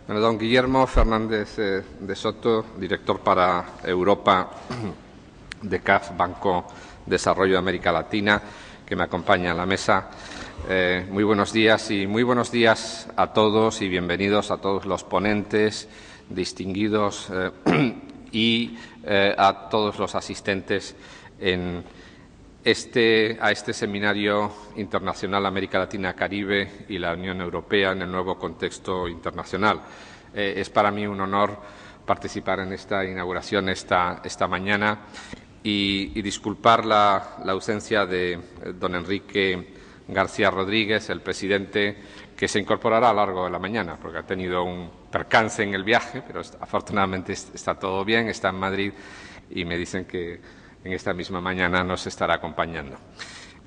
Bueno, don Guillermo Fernández de Soto, director para Europa de CAF, Banco de Desarrollo de América Latina, que me acompaña en la mesa. Muy buenos días a todos y bienvenidos a todos los ponentes, distinguidos y a todos los asistentes a este Seminario Internacional América Latina-Caribe y la Unión Europea en el nuevo contexto internacional. Es para mí un honor participar en esta inauguración esta mañana y disculpar la ausencia de don Enrique García Rodríguez, el presidente, que se incorporará a lo largo de la mañana, porque ha tenido un percance en el viaje, pero afortunadamente está todo bien, está en Madrid y me dicen que en esta misma mañana nos estará acompañando.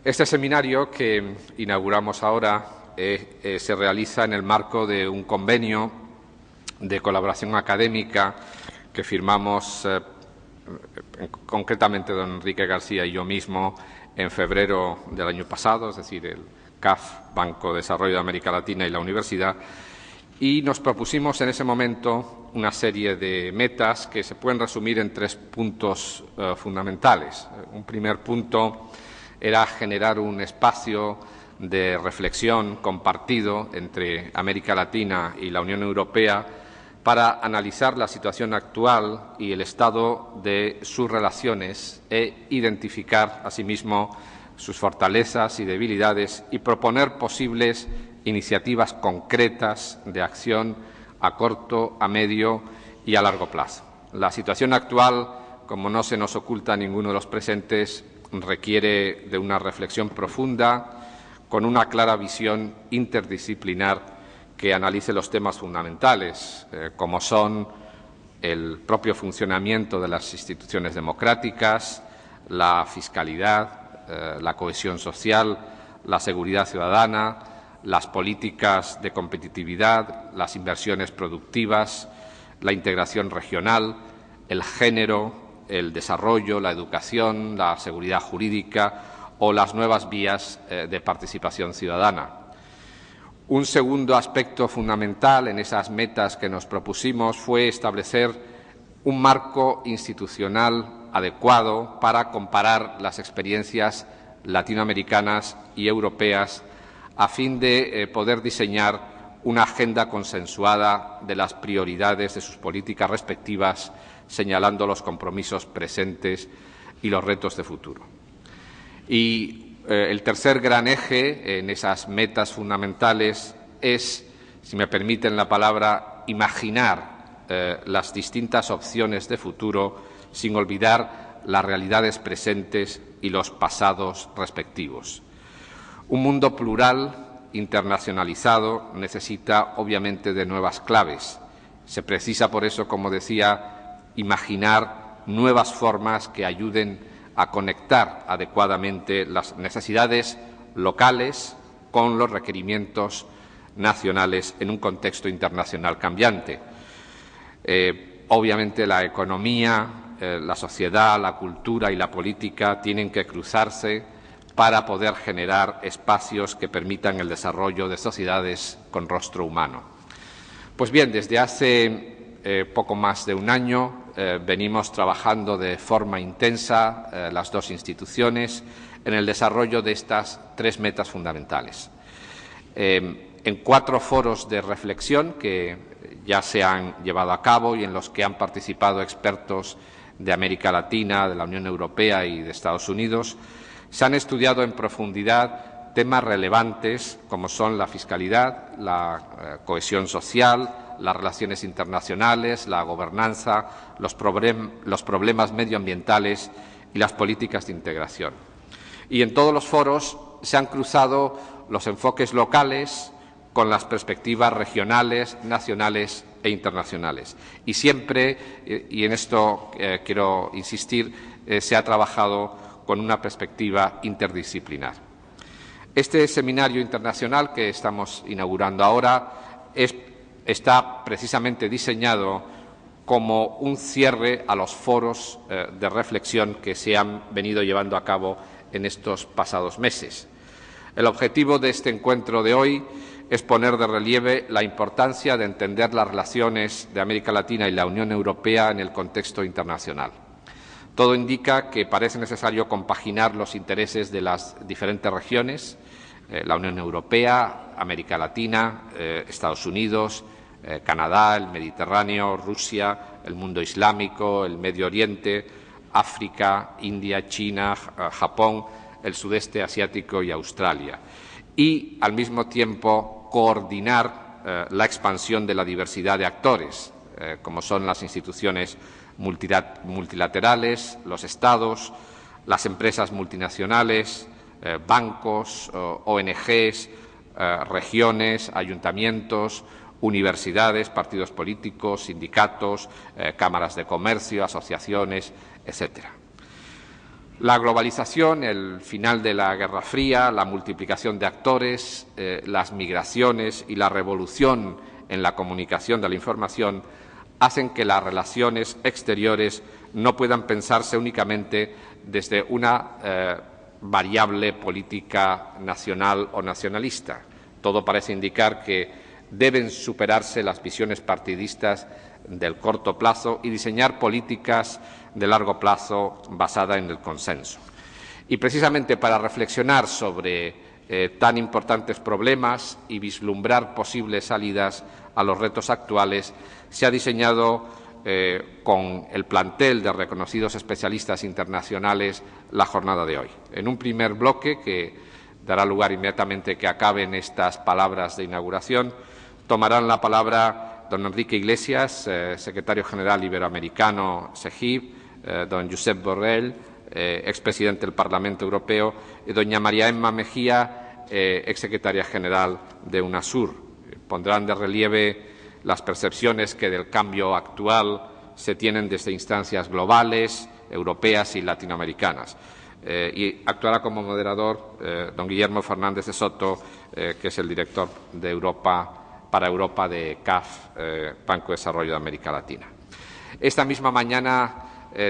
Este seminario que inauguramos ahora se realiza en el marco de un convenio de colaboración académica que firmamos concretamente don Enrique García y yo mismo en febrero del año pasado, es decir, el CAF, Banco de Desarrollo de América Latina y la Universidad, y nos propusimos en ese momento una serie de metas que se pueden resumir en 3 puntos fundamentales. Un primer punto era generar un espacio de reflexión compartido entre América Latina y la Unión Europea para analizar la situación actual y el estado de sus relaciones e identificar, asimismo, sus fortalezas y debilidades y proponer posibles iniciativas concretas de acción a corto, a medio y a largo plazo. La situación actual, como no se nos oculta a ninguno de los presentes, requiere de una reflexión profunda con una clara visión interdisciplinar que analice los temas fundamentales, como son el propio funcionamiento de las instituciones democráticas, la fiscalidad, la cohesión social, la seguridad ciudadana, las políticas de competitividad, las inversiones productivas, la integración regional, el género, el desarrollo, la educación, la seguridad jurídica o las nuevas vías de participación ciudadana. Un segundo aspecto fundamental en esas metas que nos propusimos fue establecer un marco institucional adecuado para comparar las experiencias latinoamericanas y europeas a fin de poder diseñar una agenda consensuada de las prioridades de sus políticas respectivas, señalando los compromisos presentes y los retos de futuro. Y el tercer gran eje en esas metas fundamentales es, si me permiten la palabra, imaginar las distintas opciones de futuro sin olvidar las realidades presentes y los pasados respectivos. Un mundo plural, internacionalizado, necesita obviamente de nuevas claves. Se precisa por eso, como decía, imaginar nuevas formas que ayuden a conectar adecuadamente las necesidades locales con los requerimientos nacionales en un contexto internacional cambiante. Obviamente la economía, la sociedad, la cultura y la política tienen que cruzarse para poder generar espacios que permitan el desarrollo de sociedades con rostro humano. Pues bien, desde hace poco más de un año venimos trabajando de forma intensa las dos instituciones en el desarrollo de estas 3 metas fundamentales. En 4 foros de reflexión que ya se han llevado a cabo y en los que han participado expertos de América Latina, de la Unión Europea y de Estados Unidos, se han estudiado en profundidad temas relevantes como son la fiscalidad, la cohesión social, las relaciones internacionales, la gobernanza, los problemas medioambientales y las políticas de integración. Y en todos los foros se han cruzado los enfoques locales con las perspectivas regionales, nacionales e internacionales. Y siempre, y en esto quiero insistir, se ha trabajado con una perspectiva interdisciplinar. Este seminario internacional que estamos inaugurando ahora está precisamente diseñado como un cierre a los foros de reflexión que se han venido llevando a cabo en estos pasados meses. El objetivo de este encuentro de hoy es poner de relieve la importancia de entender las relaciones de América Latina y la Unión Europea en el contexto internacional. Todo indica que parece necesario compaginar los intereses de las diferentes regiones, la Unión Europea, América Latina, Estados Unidos, Canadá, el Mediterráneo, Rusia, el mundo islámico, el Medio Oriente, África, India, China, Japón, el sudeste asiático y Australia. Y, al mismo tiempo, coordinar la expansión de la diversidad de actores, como son las instituciones multilaterales, los Estados, las empresas multinacionales, bancos, ONGs, regiones, ayuntamientos, universidades, partidos políticos, sindicatos, cámaras de comercio, asociaciones, etcétera. La globalización, el final de la Guerra Fría, la multiplicación de actores, las migraciones y la revolución en la comunicación de la información hacen que las relaciones exteriores no puedan pensarse únicamente desde una variable política nacional o nacionalista. Todo parece indicar que deben superarse las visiones partidistas del corto plazo y diseñar políticas de largo plazo basadas en el consenso. Y precisamente para reflexionar sobre tan importantes problemas y vislumbrar posibles salidas a los retos actuales, se ha diseñado con el plantel de reconocidos especialistas internacionales la jornada de hoy. En un primer bloque, que dará lugar inmediatamente que acaben estas palabras de inauguración, tomarán la palabra don Enrique Iglesias, secretario general iberoamericano SEGIP, don Josep Borrell, expresidente del Parlamento Europeo, y doña María Emma Mejía, exsecretaria general de UNASUR. Pondrán de relieve las percepciones que del cambio actual se tienen desde instancias globales, europeas y latinoamericanas. Y actuará como moderador don Guillermo Fernández de Soto, que es el director de para Europa de CAF, Banco de Desarrollo de América Latina. Esta misma mañana,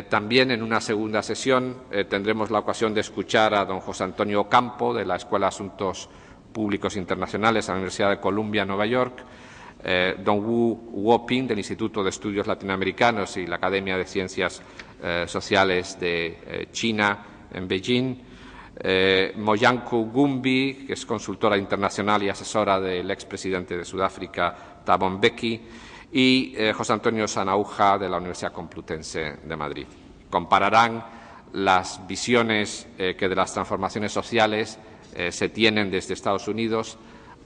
también en una segunda sesión, tendremos la ocasión de escuchar a don José Antonio Ocampo, de la Escuela de Asuntos Públicos Internacionales de la Universidad de Columbia, Nueva York, don Wu Guoping, del Instituto de Estudios Latinoamericanos y la Academia de Ciencias Sociales de China, en Beijing, Moyanku Gumbi, que es consultora internacional y asesora del expresidente de Sudáfrica, Thabo Mbeki, y José Antonio Sanauja, de la Universidad Complutense de Madrid. Compararán las visiones que de las transformaciones sociales se tienen desde Estados Unidos,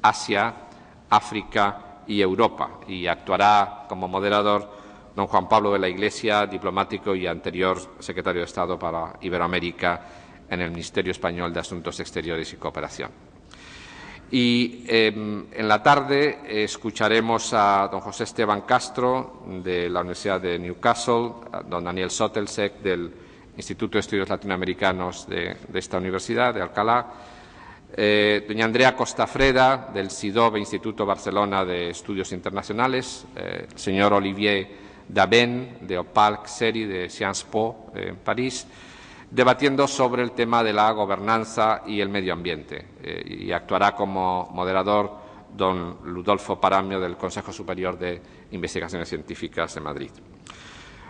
Asia, África y Europa, y actuará como moderador don Juan Pablo de la Iglesia, diplomático y anterior secretario de Estado para Iberoamérica en el Ministerio Español de Asuntos Exteriores y Cooperación. Y en la tarde escucharemos a don José Esteban Castro, de la Universidad de Newcastle, a don Daniel Sotelsek, del Instituto de Estudios Latinoamericanos de esta universidad, de Alcalá, doña Andrea Costafreda, del CIDOB, Instituto Barcelona de Estudios Internacionales, señor Olivier Daben, de Opalc Seri, de Sciences Po, en París, debatiendo sobre el tema de la gobernanza y el medio ambiente. Y actuará como moderador don Ludolfo Paramio, del Consejo Superior de Investigaciones Científicas de Madrid.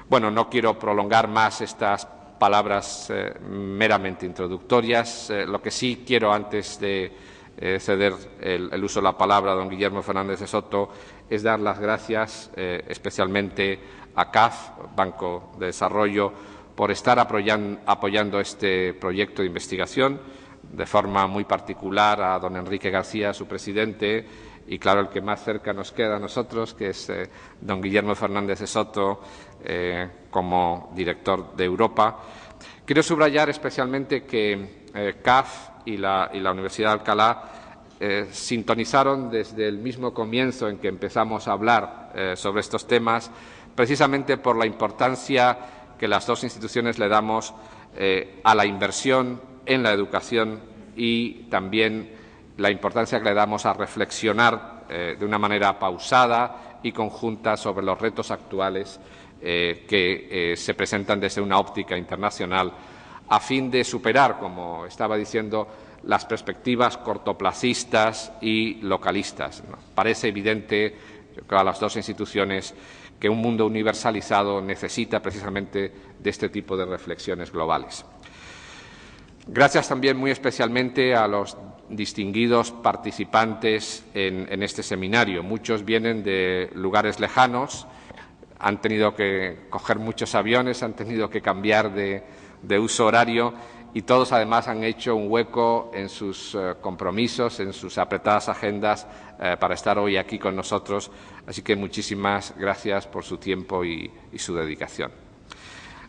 Bueno, no quiero prolongar más estas palabras meramente introductorias. Lo que sí quiero, antes de ceder el uso de la palabra a don Guillermo Fernández de Soto, es dar las gracias especialmente a CAF, Banco de Desarrollo, por estar apoyando este proyecto de investigación, de forma muy particular a don Enrique García, su presidente, y claro, el que más cerca nos queda a nosotros, que es don Guillermo Fernández de Soto, como director de Europa. Quiero subrayar especialmente que CAF y la Universidad de Alcalá sintonizaron desde el mismo comienzo en que empezamos a hablar sobre estos temas, precisamente por la importancia que las dos instituciones le damos a la inversión en la educación y también la importancia que le damos a reflexionar de una manera pausada y conjunta sobre los retos actuales que se presentan desde una óptica internacional, a fin de superar, como estaba diciendo, las perspectivas cortoplacistas y localistas. Parece evidente a las dos instituciones que un mundo universalizado necesita precisamente de este tipo de reflexiones globales. Gracias también muy especialmente a los distinguidos participantes en este seminario. Muchos vienen de lugares lejanos, han tenido que coger muchos aviones, han tenido que cambiar de uso horario y todos además han hecho un hueco en sus compromisos, en sus apretadas agendas para estar hoy aquí con nosotros. Así que muchísimas gracias por su tiempo y su dedicación.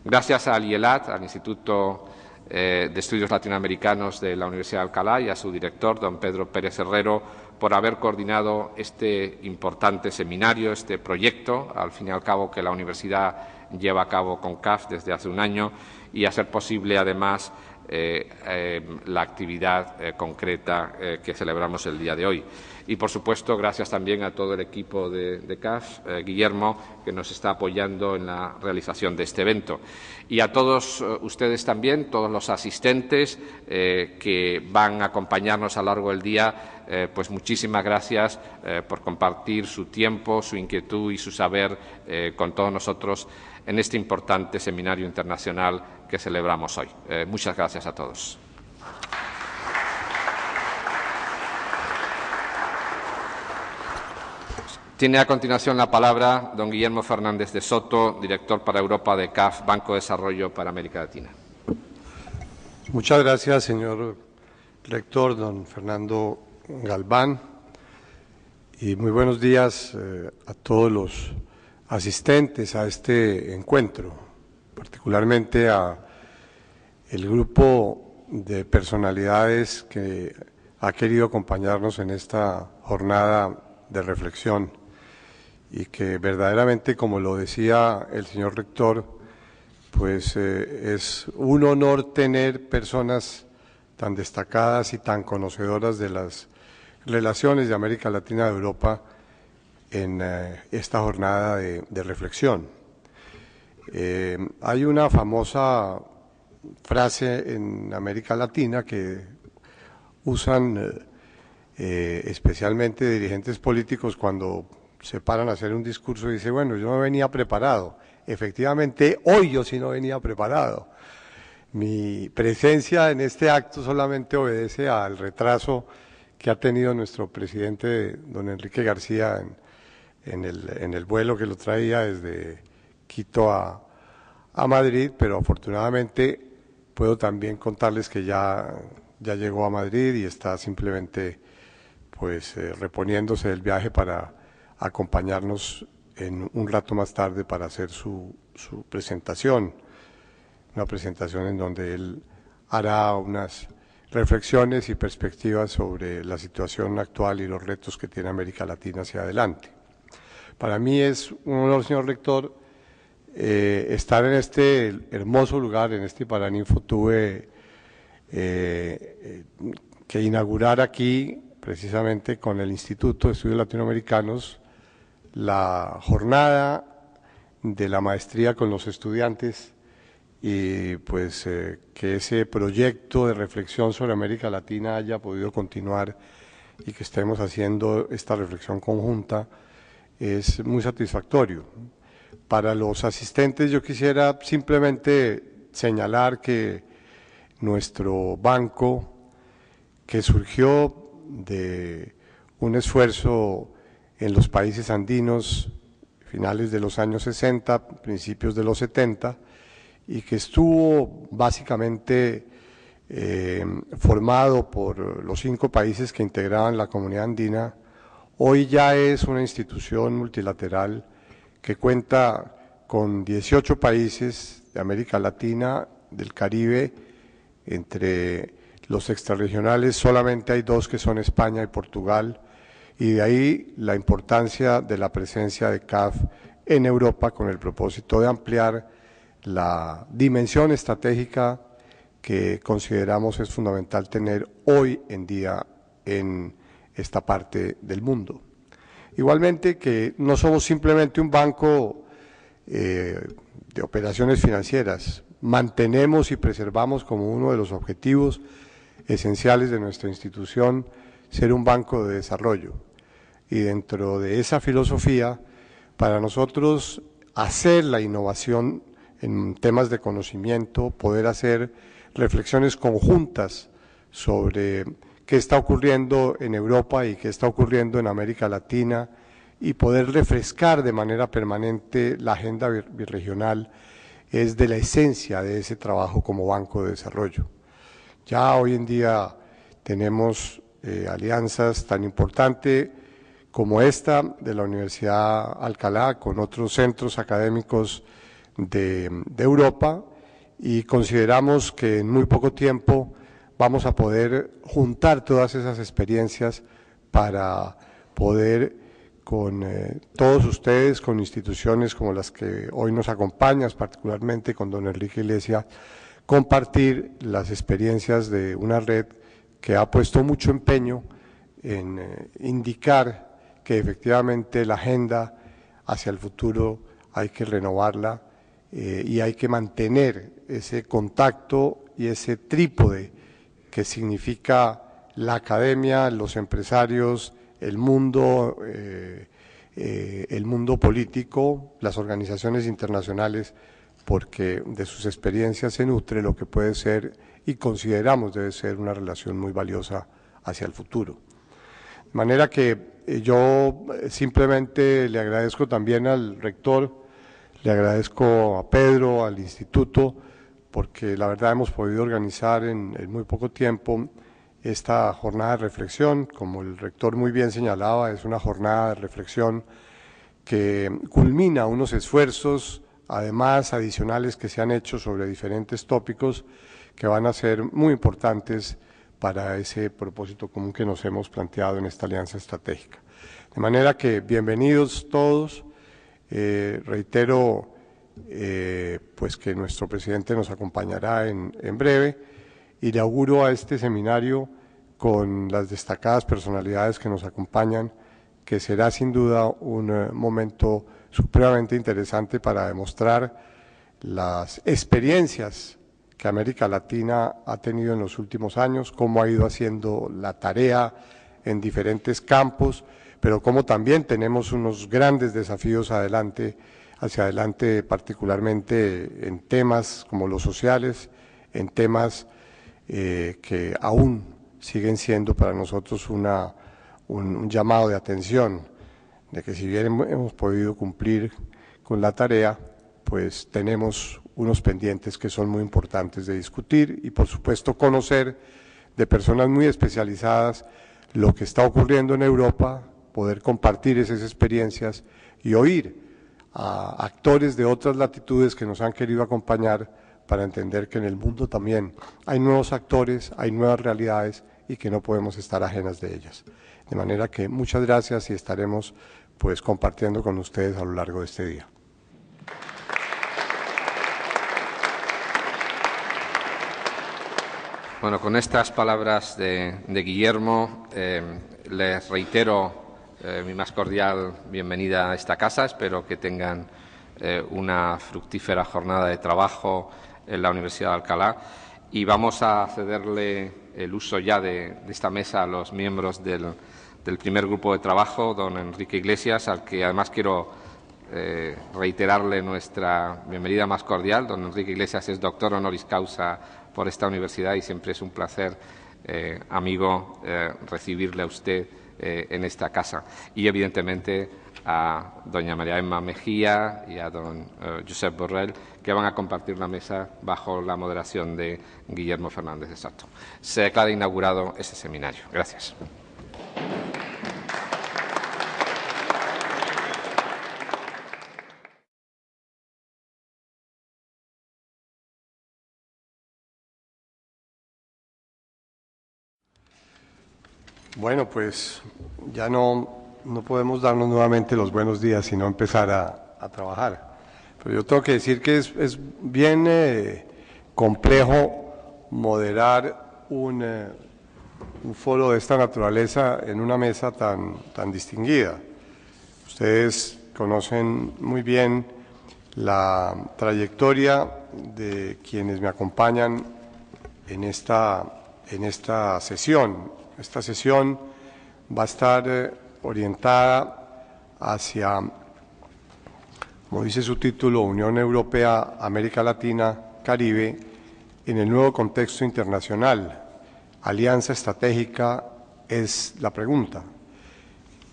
Gracias al IELAT, al Instituto de Estudios Latinoamericanos de la Universidad de Alcalá y a su director, don Pedro Pérez Herrero, por haber coordinado este importante seminario, este proyecto, al fin y al cabo, que la universidad lleva a cabo con CAF desde hace un año y hacer posible, además, la actividad concreta que celebramos el día de hoy. Y, por supuesto, gracias también a todo el equipo de CAF, Guillermo, que nos está apoyando en la realización de este evento. Y a todos ustedes también, todos los asistentes que van a acompañarnos a lo largo del día, pues muchísimas gracias por compartir su tiempo, su inquietud y su saber con todos nosotros en este importante seminario internacional que celebramos hoy. Muchas gracias a todos. Tiene a continuación la palabra don Guillermo Fernández de Soto, director para Europa de CAF, Banco de Desarrollo para América Latina. Muchas gracias, señor rector, don Fernando Galván, y muy buenos días a todos los asistentes a este encuentro, particularmente a el grupo de personalidades que ha querido acompañarnos en esta jornada de reflexión y que verdaderamente, como lo decía el señor rector, pues es un honor tener personas tan destacadas y tan conocedoras de las relaciones de América Latina y Europa en esta jornada de reflexión. Hay una famosa frase en América Latina que usan especialmente dirigentes políticos cuando se paran a hacer un discurso y dicen, bueno, yo no venía preparado. Efectivamente, hoy yo sí no venía preparado. Mi presencia en este acto solamente obedece al retraso que ha tenido nuestro presidente, don Enrique García, en el vuelo que lo traía desde Quito a Madrid, pero afortunadamente puedo también contarles que ya llegó a Madrid y está simplemente pues reponiéndose del viaje para acompañarnos en un rato más tarde para hacer su presentación, una presentación en donde él hará unas reflexiones y perspectivas sobre la situación actual y los retos que tiene América Latina hacia adelante. Para mí es un honor, señor rector, estar en este hermoso lugar, en este Paraninfo. Tuve que inaugurar aquí, precisamente con el Instituto de Estudios Latinoamericanos, la jornada de la maestría con los estudiantes y pues que ese proyecto de reflexión sobre América Latina haya podido continuar y que estemos haciendo esta reflexión conjunta es muy satisfactorio. Para los asistentes yo quisiera simplemente señalar que nuestro banco, que surgió de un esfuerzo en los países andinos, finales de los años 60, principios de los 70, y que estuvo básicamente formado por los 5 países que integraban la comunidad andina, hoy ya es una institución multilateral que cuenta con 18 países de América Latina, del Caribe. Entre los extrarregionales solamente hay 2 que son España y Portugal, y de ahí la importancia de la presencia de CAF en Europa con el propósito de ampliar la dimensión estratégica que consideramos es fundamental tener hoy en día en esta parte del mundo. Igualmente que no somos simplemente un banco de operaciones financieras, mantenemos y preservamos como uno de los objetivos esenciales de nuestra institución ser un banco de desarrollo. Y dentro de esa filosofía, para nosotros hacer la innovación en temas de conocimiento, poder hacer reflexiones conjuntas sobre qué está ocurriendo en Europa y qué está ocurriendo en América Latina y poder refrescar de manera permanente la agenda birregional es de la esencia de ese trabajo como Banco de Desarrollo. Ya hoy en día tenemos alianzas tan importantes como esta de la Universidad Alcalá con otros centros académicos de Europa y consideramos que en muy poco tiempo vamos a poder juntar todas esas experiencias para poder con todos ustedes, con instituciones como las que hoy nos acompañan, particularmente con don Enrique Iglesias, compartir las experiencias de una red que ha puesto mucho empeño en indicar que efectivamente la agenda hacia el futuro hay que renovarla y hay que mantener ese contacto y ese trípode que significa la academia, los empresarios, el mundo político, las organizaciones internacionales, porque de sus experiencias se nutre lo que puede ser y consideramos debe ser una relación muy valiosa hacia el futuro. De manera que yo simplemente le agradezco también al rector, le agradezco a Pedro, al instituto, porque la verdad hemos podido organizar en muy poco tiempo esta jornada de reflexión. Como el rector muy bien señalaba, es una jornada de reflexión que culmina unos esfuerzos, además adicionales que se han hecho sobre diferentes tópicos que van a ser muy importantes para ese propósito común que nos hemos planteado en esta alianza estratégica. De manera que bienvenidos todos, reitero pues que nuestro presidente nos acompañará en breve y le auguro a este seminario con las destacadas personalidades que nos acompañan, que será sin duda un momento supremamente interesante para demostrar las experiencias que América Latina ha tenido en los últimos años, cómo ha ido haciendo la tarea en diferentes campos, pero cómo también tenemos unos grandes desafíos hacia adelante, particularmente en temas como los sociales, en temas que aún siguen siendo para nosotros un llamado de atención, de que si bien hemos podido cumplir con la tarea, pues tenemos unos pendientes que son muy importantes de discutir y por supuesto conocer de personas muy especializadas lo que está ocurriendo en Europa, poder compartir esas experiencias y oír a actores de otras latitudes que nos han querido acompañar para entender que en el mundo también hay nuevos actores, hay nuevas realidades y que no podemos estar ajenas de ellas. De manera que muchas gracias y estaremos pues compartiendo con ustedes a lo largo de este día. Bueno, con estas palabras de Guillermo, les reitero mi más cordial bienvenida a esta casa. Espero que tengan una fructífera jornada de trabajo en la Universidad de Alcalá y vamos a cederle el uso ya de esta mesa a los miembros del primer grupo de trabajo, don Enrique Iglesias, al que además quiero reiterarle nuestra bienvenida más cordial. Don Enrique Iglesias es doctor honoris causa por esta universidad y siempre es un placer, amigo, recibirle a usted en esta casa. Y, evidentemente, a doña María Emma Mejía y a don Josep Borrell, que van a compartir la mesa bajo la moderación de Guillermo Fernández de Sato. Se declara inaugurado este seminario. Gracias. Bueno, pues ya no podemos darnos nuevamente los buenos días, sino empezar a trabajar. Pero yo tengo que decir que es bien complejo moderar un foro de esta naturaleza en una mesa tan distinguida. Ustedes conocen muy bien la trayectoria de quienes me acompañan en esta en esta sesión. Esta sesión va a estar orientada hacia, como dice su título, Unión Europea, América Latina, Caribe, en el nuevo contexto internacional. Alianza estratégica es la pregunta.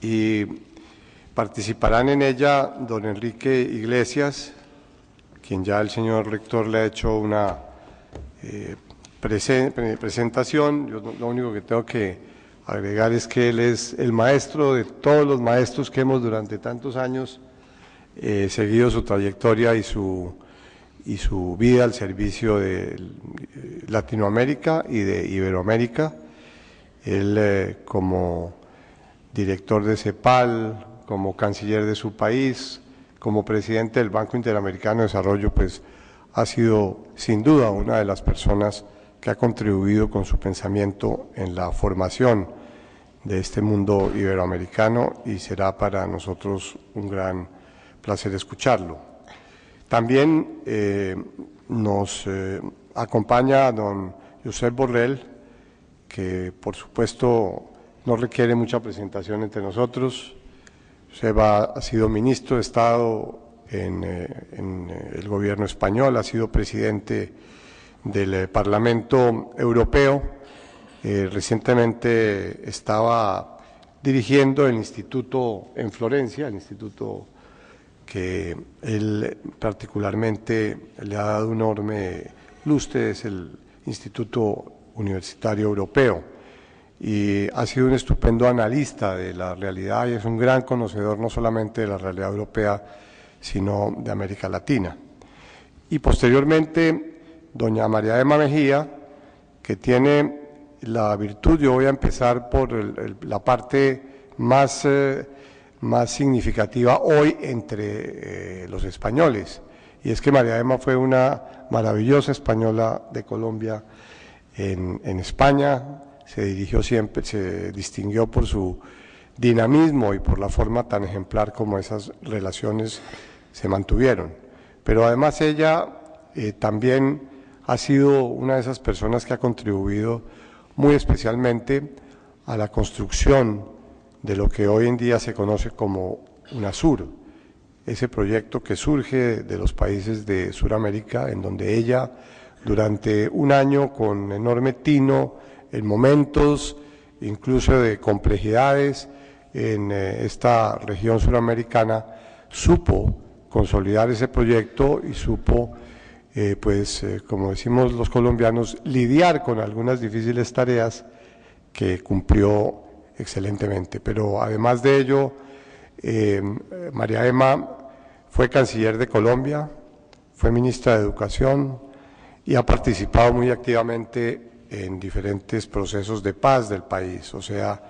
Y participarán en ella don Enrique Iglesias, quien ya el señor rector le ha hecho una presentación. Yo lo único que tengo que agregar es que él es el maestro de todos los maestros que hemos durante tantos años seguido su trayectoria y su vida al servicio de Latinoamérica y de Iberoamérica. Él como director de CEPAL, como canciller de su país, como presidente del Banco Interamericano de Desarrollo, pues ha sido sin duda una de las personas que ha contribuido con su pensamiento en la formación de este mundo iberoamericano y será para nosotros un gran placer escucharlo. También nos acompaña don Josep Borrell, que por supuesto no requiere mucha presentación entre nosotros. Josep ha sido ministro de Estado en el gobierno español, ha sido presidente del Parlamento Europeo. Recientemente estaba dirigiendo el instituto en Florencia, el instituto que él particularmente le ha dado un enorme lustre, es el Instituto Universitario Europeo, y ha sido un estupendo analista de la realidad y es un gran conocedor no solamente de la realidad europea, sino de América Latina. Y posteriormente, doña María Emma Mejía, que tiene la virtud, yo voy a empezar por la parte más significativa hoy entre los españoles, y es que María Emma fue una maravillosa española de Colombia en España, se distinguió por su dinamismo y por la forma tan ejemplar como esas relaciones se mantuvieron. Pero además ella también ha sido una de esas personas que ha contribuido muy especialmente a la construcción de lo que hoy en día se conoce como UNASUR, ese proyecto que surge de los países de Sudamérica, en donde ella durante un año con enorme tino, en momentos incluso de complejidades en esta región suramericana, supo consolidar ese proyecto y supo, como decimos los colombianos, lidiar con algunas difíciles tareas que cumplió excelentemente. Pero además de ello, María Emma fue canciller de Colombia, fue ministra de Educación y ha participado muy activamente en diferentes procesos de paz del país, o sea,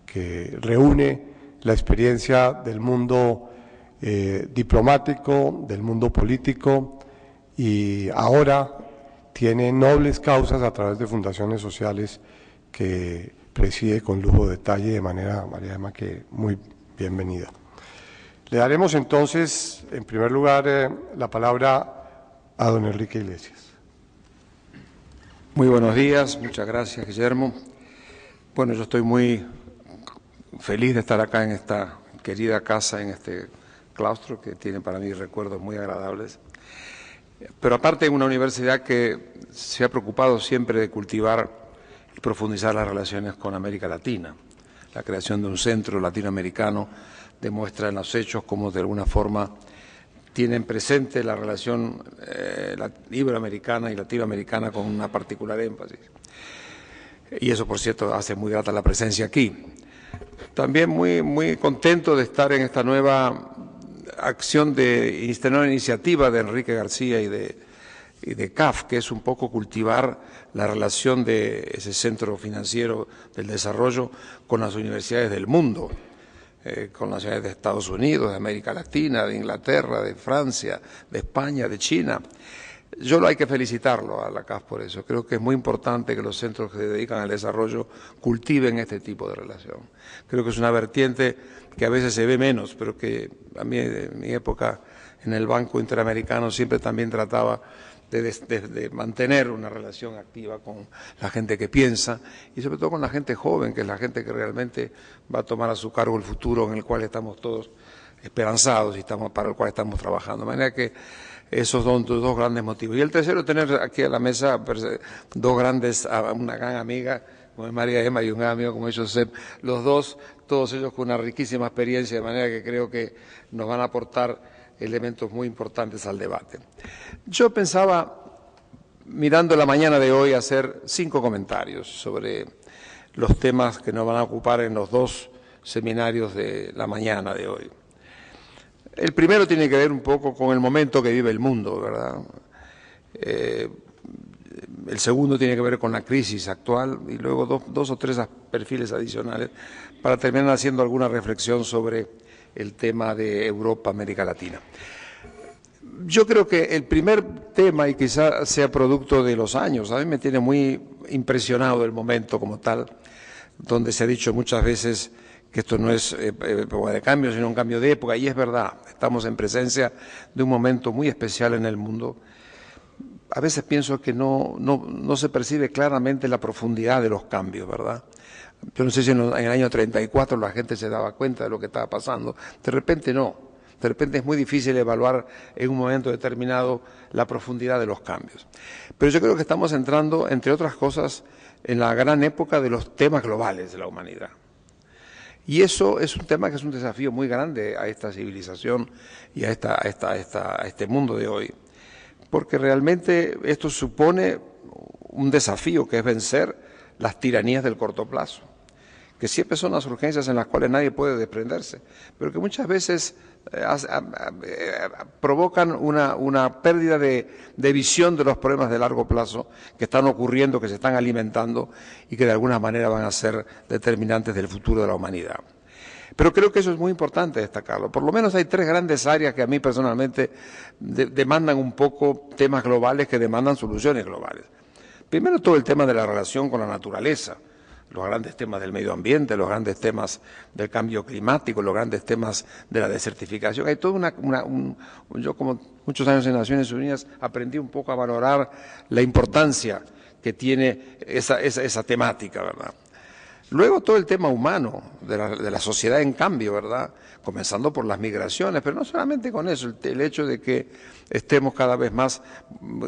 que reúne la experiencia del mundo diplomático, del mundo político, y ahora tiene nobles causas a través de fundaciones sociales que preside con lujo de detalle, de manera, María Emma, que muy bienvenida. Le daremos entonces, en primer lugar, la palabra a don Enrique Iglesias. Muy buenos días, muchas gracias, Guillermo. Bueno, yo estoy muy feliz de estar acá en esta querida casa, en este claustro que tiene para mí recuerdos muy agradables. Pero aparte, una universidad que se ha preocupado siempre de cultivar y profundizar las relaciones con América Latina. La creación de un centro latinoamericano demuestra en los hechos cómo de alguna forma tienen presente la relación iberoamericana y latinoamericana con una particular énfasis. Y eso, por cierto, hace muy grata la presencia aquí. También muy contento de estar en esta nueva acción esta nueva iniciativa de Enrique García y de CAF, que es un poco cultivar la relación de ese centro financiero del desarrollo con las universidades del mundo, con las universidades de Estados Unidos, de América Latina, de Inglaterra, de Francia, de España, de China. Yo hay que felicitarlo a la CAF por eso. Creo que es muy importante que los centros que se dedican al desarrollo cultiven este tipo de relación. Creo que es una vertiente que a veces se ve menos, pero que a mí, en mi época en el Banco Interamericano, siempre también trataba de mantener una relación activa con la gente que piensa y sobre todo con la gente joven, que es la gente que realmente va a tomar a su cargo el futuro en el cual estamos todos esperanzados y para el cual estamos trabajando. De manera que esos son dos grandes motivos. Y el tercero, tener aquí a la mesa una gran amiga como es María Emma y un gran amigo como es Josep, los dos, todos ellos con una riquísima experiencia, de manera que creo que nos van a aportar elementos muy importantes al debate. Yo pensaba, mirando la mañana de hoy, hacer 5 comentarios sobre los temas que nos van a ocupar en los 2 seminarios de la mañana de hoy. El primero tiene que ver un poco con el momento que vive el mundo, ¿verdad? El segundo tiene que ver con la crisis actual y luego dos o tres perfiles adicionales para terminar haciendo alguna reflexión sobre el tema de Europa, América Latina. Yo creo que el primer tema, y quizá sea producto de los años, a mí me tiene muy impresionado el momento como tal, donde se ha dicho muchas veces que esto no es época de cambio, sino un cambio de época, y es verdad, estamos en presencia de un momento muy especial en el mundo. A veces pienso que no se percibe claramente la profundidad de los cambios, ¿verdad? Yo no sé si en el año 34 la gente se daba cuenta de lo que estaba pasando. De repente no. De repente es muy difícil evaluar en un momento determinado la profundidad de los cambios. Pero yo creo que estamos entrando, entre otras cosas, en la gran época de los temas globales de la humanidad. Y eso es un tema que es un desafío muy grande a esta civilización y a este mundo de hoy. Porque realmente esto supone un desafío que es vencer las tiranías del corto plazo, que siempre son las urgencias en las cuales nadie puede desprenderse, pero que muchas veces provocan una pérdida de visión de los problemas de largo plazo que están ocurriendo, que se están alimentando y que de alguna manera van a ser determinantes del futuro de la humanidad. Pero creo que eso es muy importante destacarlo. Por lo menos hay 3 grandes áreas que a mí personalmente demandan un poco temas globales que demandan soluciones globales. Primero, todo el tema de la relación con la naturaleza, los grandes temas del medio ambiente, los grandes temas del cambio climático, los grandes temas de la desertificación. Hay toda yo como muchos años en Naciones Unidas aprendí un poco a valorar la importancia que tiene esa temática, ¿verdad? Luego todo el tema humano, de la sociedad en cambio, ¿verdad? Comenzando por las migraciones, pero no solamente con eso, el hecho de que estemos cada vez más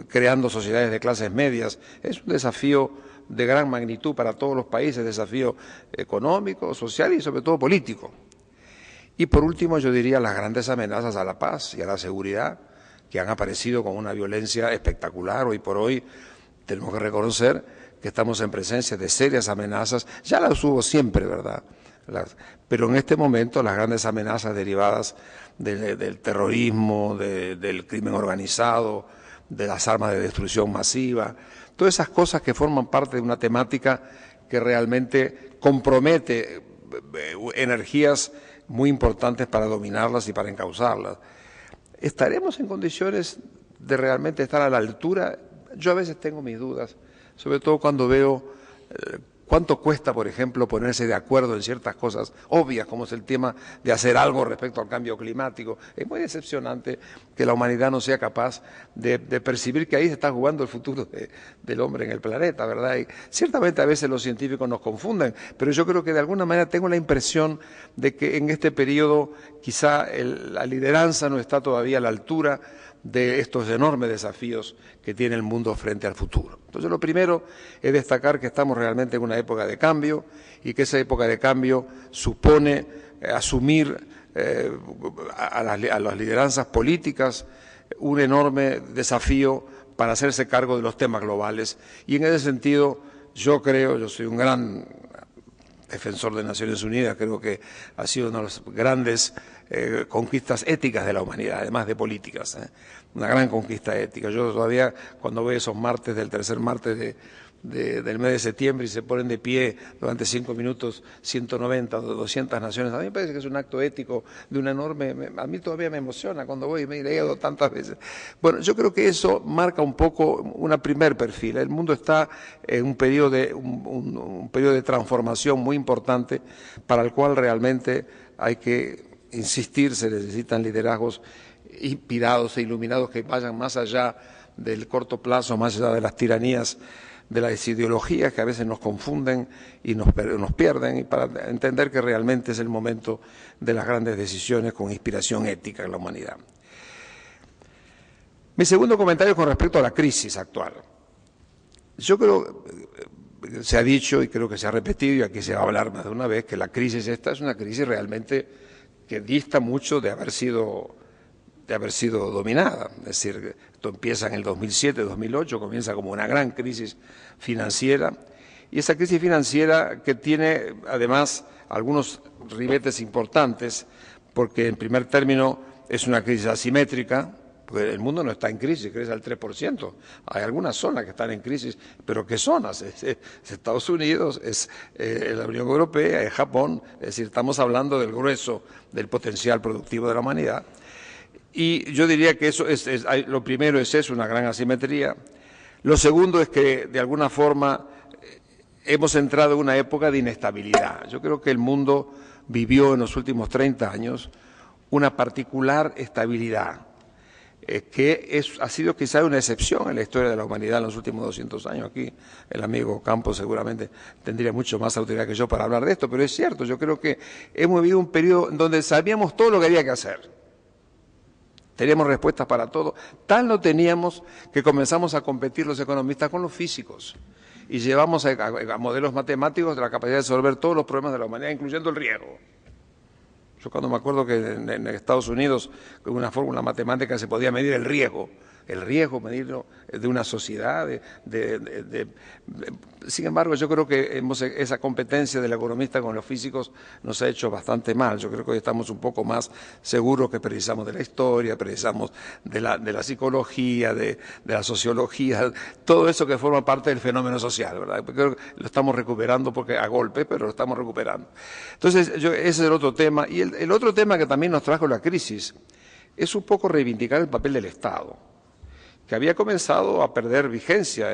creando sociedades de clases medias, es un desafío de gran magnitud para todos los países, desafío económico, social y sobre todo político. Y por último yo diría las grandes amenazas a la paz y a la seguridad que han aparecido con una violencia espectacular. Hoy por hoy tenemos que reconocer que estamos en presencia de serias amenazas, ya las hubo siempre, ¿verdad? Pero en este momento las grandes amenazas derivadas del terrorismo, del crimen organizado, de las armas de destrucción masiva, todas esas cosas que forman parte de una temática que realmente compromete energías muy importantes para dominarlas y para encauzarlas. ¿Estaremos en condiciones de realmente estar a la altura? Yo a veces tengo mis dudas, sobre todo cuando veo cuánto cuesta, por ejemplo, ponerse de acuerdo en ciertas cosas obvias, como es el tema de hacer algo respecto al cambio climático. Es muy decepcionante que la humanidad no sea capaz de percibir que ahí se está jugando el futuro del hombre en el planeta, ¿verdad? Y ciertamente a veces los científicos nos confunden, pero yo creo que de alguna manera tengo la impresión de que en este periodo quizá la lideranza no está todavía a la altura de estos enormes desafíos que tiene el mundo frente al futuro. Entonces, lo primero es destacar que estamos realmente en una época de cambio y que esa época de cambio supone asumir a las lideranzas políticas un enorme desafío para hacerse cargo de los temas globales. Y en ese sentido, yo soy un gran defensor de Naciones Unidas, creo que ha sido una de las grandes conquistas éticas de la humanidad, además de políticas, una gran conquista ética. Yo todavía, cuando veo esos martes del tercer martes del mes de septiembre y se ponen de pie durante 5 minutos 190 o 200 naciones, a mí me parece que es un acto ético de una enorme... A mí todavía me emociona cuando voy y me he leído tantas veces. Bueno, yo creo que eso marca un poco un primer perfil. El mundo está en un periodo de transformación muy importante para el cual realmente hay que insistir, se necesitan liderazgos inspirados e iluminados que vayan más allá del corto plazo, más allá de las tiranías de las ideologías que a veces nos confunden y nos pierden, y para entender que realmente es el momento de las grandes decisiones con inspiración ética en la humanidad. Mi segundo comentario es con respecto a la crisis actual. Yo creo, se ha dicho y creo que se ha repetido, y aquí se va a hablar más de una vez, que la crisis esta es una crisis realmente que dista mucho de haber sido dominada. Es decir, esto empieza en el 2007, 2008, comienza como una gran crisis financiera, y esa crisis financiera que tiene además algunos ribetes importantes, porque en primer término es una crisis asimétrica, porque el mundo no está en crisis, crece al 3%. Hay algunas zonas que están en crisis, pero ¿qué zonas? Es Estados Unidos, es la Unión Europea, es Japón, es decir, estamos hablando del grueso del potencial productivo de la humanidad. Y yo diría que eso lo primero es eso, una gran asimetría. Lo segundo es que, de alguna forma, hemos entrado en una época de inestabilidad. Yo creo que el mundo vivió en los últimos 30 años una particular estabilidad, que ha sido quizá una excepción en la historia de la humanidad en los últimos 200 años. Aquí el amigo Campos seguramente tendría mucho más autoridad que yo para hablar de esto, pero es cierto, yo creo que hemos vivido un periodo en donde sabíamos todo lo que había que hacer. Teníamos respuestas para todo. Tal lo teníamos que comenzamos a competir los economistas con los físicos y llevamos a modelos matemáticos de la capacidad de resolver todos los problemas de la humanidad, incluyendo el riesgo. Yo cuando me acuerdo que en Estados Unidos con una fórmula matemática se podía medir el riesgo medirlo de una sociedad. Sin embargo, yo creo que esa competencia del economista con los físicos nos ha hecho bastante mal. Yo creo que hoy estamos un poco más seguros que precisamos de la historia, precisamos de la psicología, de la sociología, todo eso que forma parte del fenómeno social, ¿verdad? Creo que lo estamos recuperando porque a golpe, pero lo estamos recuperando. Entonces, ese es el otro tema. Y el otro tema que también nos trajo la crisis es un poco reivindicar el papel del Estado, que había comenzado a perder vigencia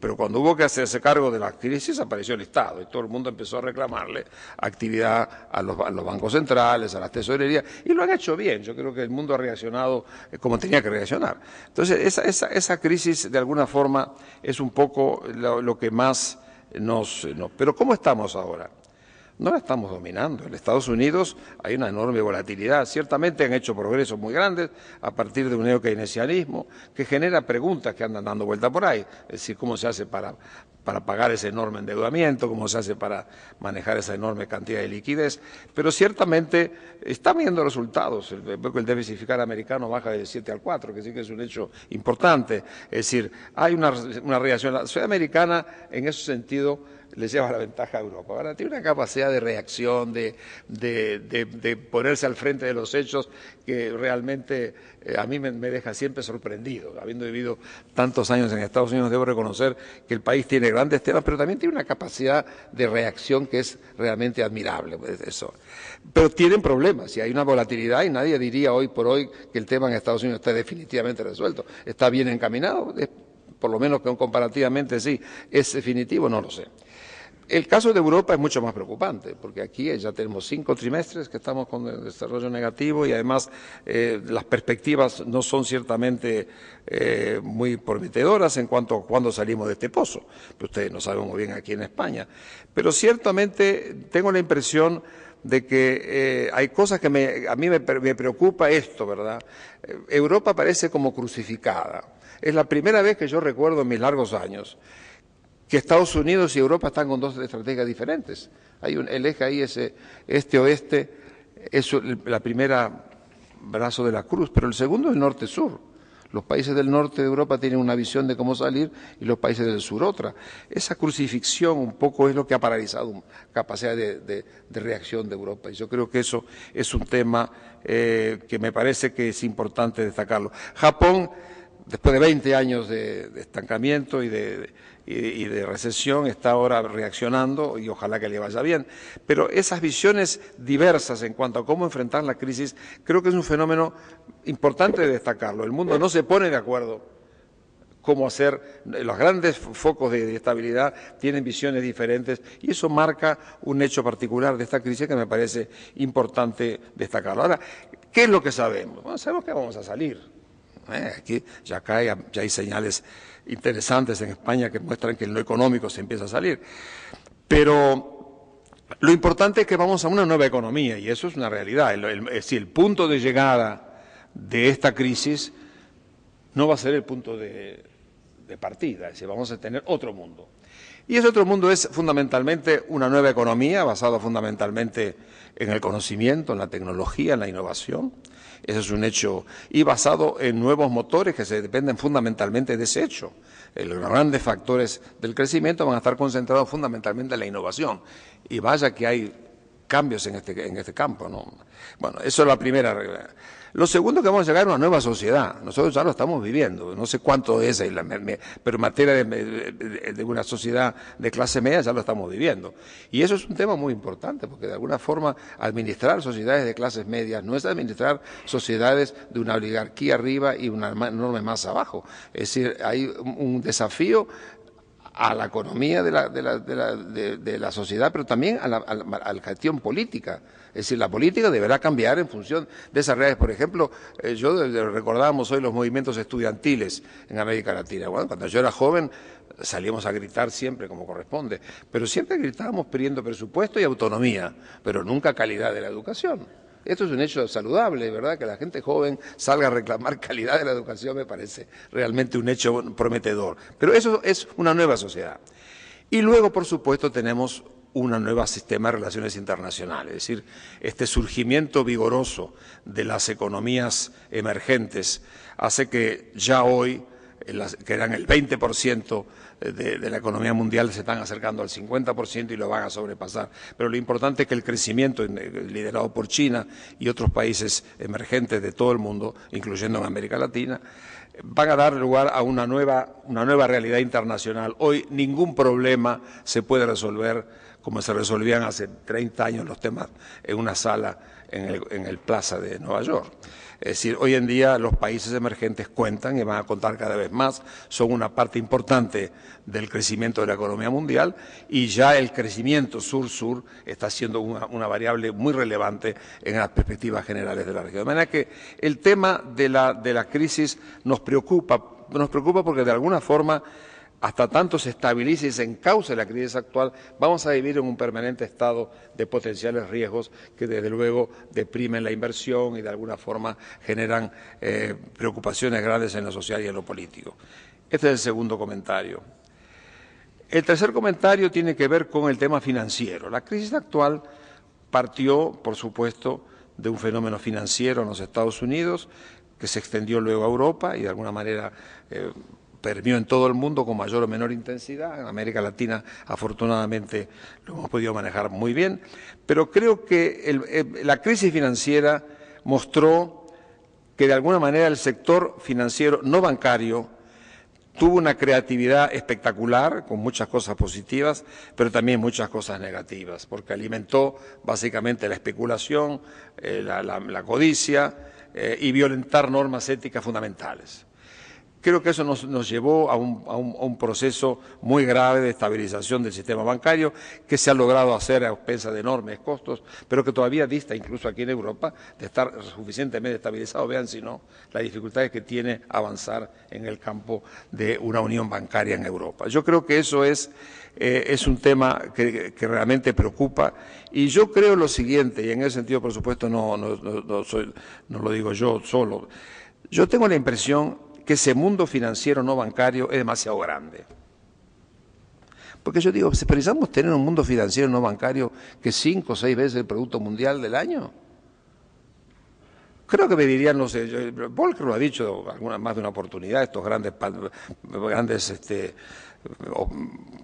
pero cuando hubo que hacerse cargo de la crisis apareció el Estado y todo el mundo empezó a reclamarle actividad a los bancos centrales, a las tesorerías, y lo han hecho bien. Yo creo que el mundo ha reaccionado como tenía que reaccionar. Entonces, esa crisis de alguna forma es un poco lo que más Pero ¿cómo estamos ahora? No la estamos dominando. En Estados Unidos hay una enorme volatilidad. Ciertamente han hecho progresos muy grandes a partir de un neokeynesianismo que genera preguntas que andan dando vuelta por ahí. Es decir, cómo se hace para pagar ese enorme endeudamiento, cómo se hace para manejar esa enorme cantidad de liquidez. Pero ciertamente están viendo resultados. El déficit fiscal americano baja del 7 al 4, que sí que es un hecho importante. Es decir, hay una reacción. La sociedad americana, en ese sentido, le lleva la ventaja a Europa. Ahora tiene una capacidad de reacción, de ponerse al frente de los hechos que realmente a mí me deja siempre sorprendido. Habiendo vivido tantos años en Estados Unidos, debo reconocer que el país tiene grandes temas, pero también tiene una capacidad de reacción que es realmente admirable. Eso. Pero tienen problemas y hay una volatilidad y nadie diría hoy por hoy que el tema en Estados Unidos está definitivamente resuelto. ¿Está bien encaminado? Por lo menos que comparativamente sí. ¿Es definitivo? No lo sé. El caso de Europa es mucho más preocupante, porque aquí ya tenemos 5 trimestres que estamos con el desarrollo negativo y además las perspectivas no son ciertamente muy prometedoras en cuanto a cuándo salimos de este pozo. Pero ustedes no saben muy bien aquí en España. Pero ciertamente tengo la impresión de que hay cosas que a mí me preocupa esto, ¿verdad? Europa parece como crucificada. Es la primera vez que yo recuerdo en mis largos años que Estados Unidos y Europa están con dos estrategias diferentes. El eje ahí es este-oeste, es la primera brazo de la cruz, pero el segundo es norte-sur. Los países del norte de Europa tienen una visión de cómo salir y los países del sur otra. Esa crucifixión un poco es lo que ha paralizado capacidad de reacción de Europa. Y yo creo que eso es un tema que me parece que es importante destacarlo. Japón, después de 20 años de estancamiento y de recesión, está ahora reaccionando y ojalá que le vaya bien. Pero esas visiones diversas en cuanto a cómo enfrentar la crisis, creo que es un fenómeno importante de destacarlo. El mundo no se pone de acuerdo cómo hacer. Los grandes focos de estabilidad tienen visiones diferentes y eso marca un hecho particular de esta crisis que me parece importante destacarlo. Ahora, ¿qué es lo que sabemos? Bueno, sabemos que vamos a salir. Aquí ya hay señales interesantes en España que muestran que en lo económico se empieza a salir. Pero lo importante es que vamos a una nueva economía y eso es una realidad. Es decir, el punto de llegada de esta crisis no va a ser el punto de partida, es decir, vamos a tener otro mundo. Y ese otro mundo es fundamentalmente una nueva economía basada fundamentalmente en el conocimiento, en la tecnología, en la innovación. Ese es un hecho, y basado en nuevos motores que se dependen fundamentalmente de ese hecho. Los grandes factores del crecimiento van a estar concentrados fundamentalmente en la innovación. Y vaya que hay cambios en este campo, ¿no? Bueno, eso es la primera regla. Lo segundo, que vamos a llegar a una nueva sociedad. Nosotros ya lo estamos viviendo. No sé cuánto es, pero en materia de una sociedad de clase media ya lo estamos viviendo. Y eso es un tema muy importante, porque de alguna forma administrar sociedades de clases medias no es administrar sociedades de una oligarquía arriba y una enorme masa abajo. Es decir, hay un desafío a la economía de la sociedad, pero también a la gestión política. Es decir, la política deberá cambiar en función de esas realidades. Por ejemplo, recordábamos hoy los movimientos estudiantiles en América Latina. Bueno, cuando yo era joven salíamos a gritar siempre como corresponde, pero siempre gritábamos pidiendo presupuesto y autonomía, pero nunca calidad de la educación. Esto es un hecho saludable, ¿verdad? Que la gente joven salga a reclamar calidad de la educación me parece realmente un hecho prometedor. Pero eso es una nueva sociedad. Y luego, por supuesto, tenemos un nuevo sistema de relaciones internacionales, es decir, este surgimiento vigoroso de las economías emergentes hace que ya hoy, que eran el 20% de la economía mundial, se están acercando al 50% y lo van a sobrepasar. Pero lo importante es que el crecimiento liderado por China y otros países emergentes de todo el mundo, incluyendo en América Latina, van a dar lugar a una nueva realidad internacional. Hoy ningún problema se puede resolver como se resolvían hace 30 años los temas en una sala en el Plaza de Nueva York. Es decir, hoy en día los países emergentes cuentan y van a contar cada vez más, son una parte importante del crecimiento de la economía mundial y ya el crecimiento sur-sur está siendo una variable muy relevante en las perspectivas generales de la región. De manera que el tema de la crisis nos preocupa porque de alguna forma, hasta tanto se estabilice y se encauce la crisis actual, vamos a vivir en un permanente estado de potenciales riesgos que desde luego deprimen la inversión y de alguna forma generan preocupaciones grandes en lo social y en lo político. Este es el segundo comentario. El tercer comentario tiene que ver con el tema financiero. La crisis actual partió, por supuesto, de un fenómeno financiero en los Estados Unidos que se extendió luego a Europa y de alguna manera permeó en todo el mundo con mayor o menor intensidad. En América Latina, afortunadamente, lo hemos podido manejar muy bien. Pero creo que la crisis financiera mostró que, de alguna manera, el sector financiero no bancario tuvo una creatividad espectacular, con muchas cosas positivas, pero también muchas cosas negativas, porque alimentó básicamente la especulación, la codicia y violentar normas éticas fundamentales. Creo que eso nos llevó a un proceso muy grave de estabilización del sistema bancario que se ha logrado hacer a expensas de enormes costos, pero que todavía dista, incluso aquí en Europa, de estar suficientemente estabilizado. Vean, si no, las dificultades que tiene avanzar en el campo de una unión bancaria en Europa. Yo creo que eso es un tema que realmente preocupa y yo creo lo siguiente, y en ese sentido, por supuesto, no lo digo yo solo. Yo tengo la impresión que ese mundo financiero no bancario es demasiado grande. Porque yo digo, ¿precisamos tener un mundo financiero no bancario que 5 o 6 veces el Producto Mundial del año? Creo que me dirían, no sé, Volcker lo ha dicho más de una oportunidad, estos grandes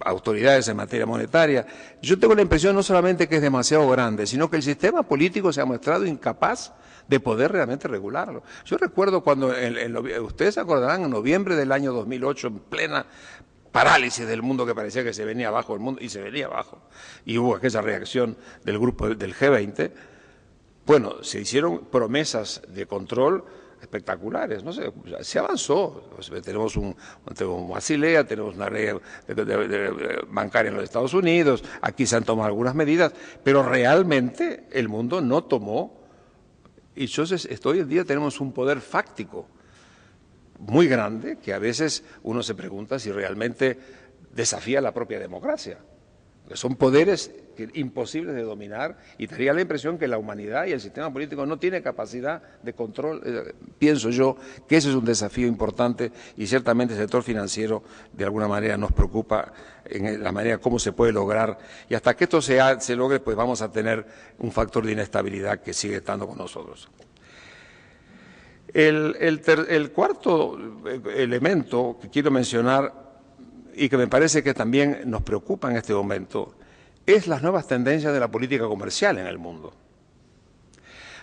autoridades en materia monetaria. Yo tengo la impresión no solamente que es demasiado grande, sino que el sistema político se ha mostrado incapaz de poder realmente regularlo. Yo recuerdo cuando, ustedes se acordarán, en noviembre del año 2008, en plena parálisis del mundo que parecía que se venía abajo el mundo, y se venía abajo, y hubo aquella reacción del grupo del G20, bueno, se hicieron promesas de control espectaculares, no sé, se avanzó. Tenemos Basilea, tenemos una red bancaria en los Estados Unidos, aquí se han tomado algunas medidas, pero realmente el mundo no tomó. Y entonces hoy en día tenemos un poder fáctico muy grande que a veces uno se pregunta si realmente desafía la propia democracia. Son poderes imposibles de dominar y daría la impresión que la humanidad y el sistema político no tiene capacidad de control. Pienso yo que ese es un desafío importante y ciertamente el sector financiero de alguna manera nos preocupa en la manera como se puede lograr, y hasta que esto se logre pues vamos a tener un factor de inestabilidad que sigue estando con nosotros. El cuarto elemento que quiero mencionar y que me parece que también nos preocupa en este momento es las nuevas tendencias de la política comercial en el mundo.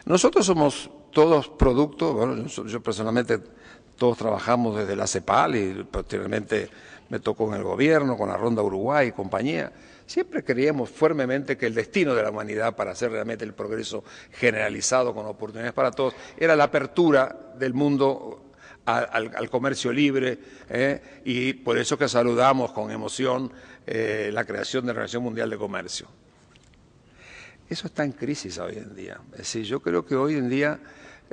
Nosotros somos todos producto, bueno, yo personalmente todos trabajamos desde la CEPAL y posteriormente me tocó en el gobierno, con la Ronda Uruguay y compañía. Siempre creíamos firmemente que el destino de la humanidad para hacer realmente el progreso generalizado con oportunidades para todos era la apertura del mundo al comercio libre, y por eso que saludamos con emoción la creación de la Organización Mundial de Comercio. Eso está en crisis hoy en día. Es decir, yo creo que hoy en día,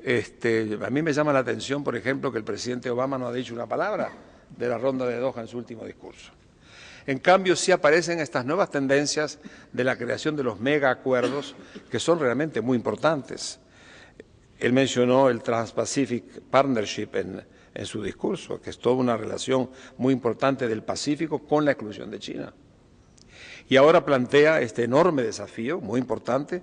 a mí me llama la atención, por ejemplo, que el presidente Obama no ha dicho una palabra de la ronda de Doha en su último discurso. En cambio, sí aparecen estas nuevas tendencias de la creación de los mega acuerdos, que son realmente muy importantes. Él mencionó el Trans-Pacific Partnership en su discurso, que es toda una relación muy importante del Pacífico con la exclusión de China. Y ahora plantea este enorme desafío, muy importante,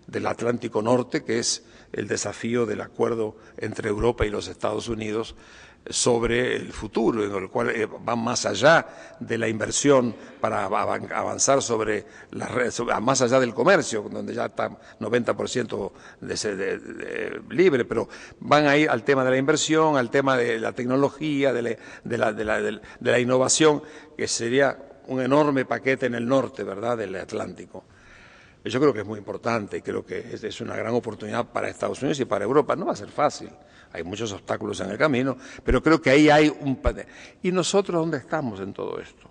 del Atlántico Norte, que es el desafío del acuerdo entre Europa y los Estados Unidos sobre el futuro, en el cual va más allá de la inversión para avanzar sobre la red, más allá del comercio, donde ya está 90% libre, pero van a ir al tema de la inversión, al tema de la tecnología, de la innovación, que sería un enorme paquete en el norte, ¿verdad?, del Atlántico. Yo creo que es muy importante, creo que es una gran oportunidad para Estados Unidos y para Europa. No va a ser fácil, hay muchos obstáculos en el camino, pero creo que ahí hay un... ¿Y nosotros dónde estamos en todo esto?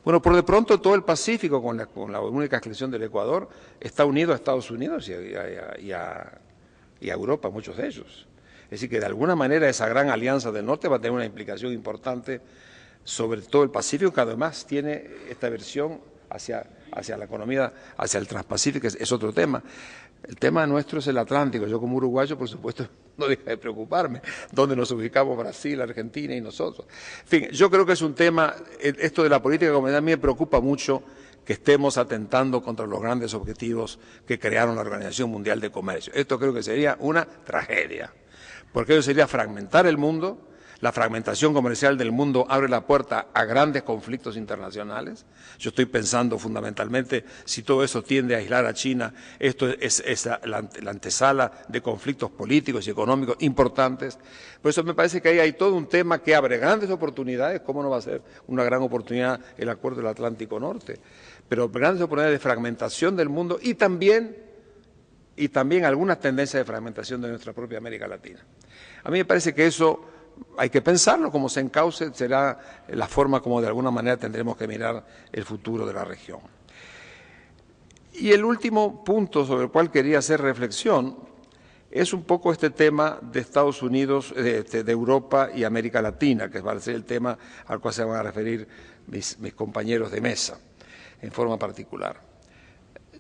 Bueno, por de pronto todo el Pacífico, con la única exclusión del Ecuador, está unido a Estados Unidos y a Europa, muchos de ellos. Es decir, que de alguna manera esa gran alianza del norte va a tener una implicación importante sobre todo el Pacífico, que además tiene esta versión hacia la economía, hacia el Transpacífico, es otro tema. El tema nuestro es el Atlántico. Yo como uruguayo, por supuesto, no deja de preocuparme dónde nos ubicamos Brasil, Argentina y nosotros. En fin, yo creo que es un tema, esto de la política comercial a mí me preocupa mucho, que estemos atentando contra los grandes objetivos que crearon la Organización Mundial de Comercio. Esto creo que sería una tragedia, porque eso sería fragmentar el mundo. La fragmentación comercial del mundo abre la puerta a grandes conflictos internacionales. Yo estoy pensando fundamentalmente, si todo eso tiende a aislar a China, esto es la antesala de conflictos políticos y económicos importantes. Por eso me parece que ahí hay todo un tema que abre grandes oportunidades. ¿Cómo no va a ser una gran oportunidad el Acuerdo del Atlántico Norte? Pero grandes oportunidades de fragmentación del mundo y también algunas tendencias de fragmentación de nuestra propia América Latina. A mí me parece que eso hay que pensarlo, como se encauce, será la forma como de alguna manera tendremos que mirar el futuro de la región. Y el último punto sobre el cual quería hacer reflexión es un poco este tema de Estados Unidos, de Europa y América Latina, que va a ser el tema al cual se van a referir mis compañeros de mesa en forma particular.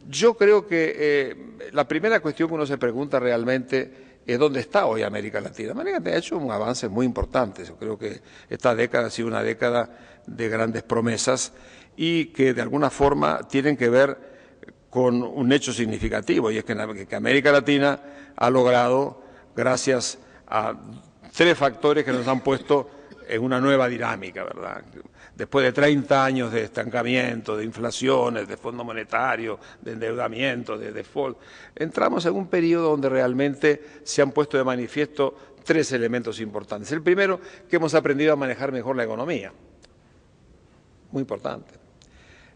Yo creo que la primera cuestión que uno se pregunta realmente es dónde está hoy América Latina. América Latina ha hecho un avance muy importante. Yo creo que esta década ha sido una década de grandes promesas y que de alguna forma tienen que ver con un hecho significativo, y es que América Latina ha logrado, gracias a tres factores que nos han puesto en una nueva dinámica, ¿verdad? Después de 30 años de estancamiento, de inflaciones, de Fondo Monetario, de endeudamiento, de default, entramos en un periodo donde realmente se han puesto de manifiesto tres elementos importantes. El primero, que hemos aprendido a manejar mejor la economía. Muy importante.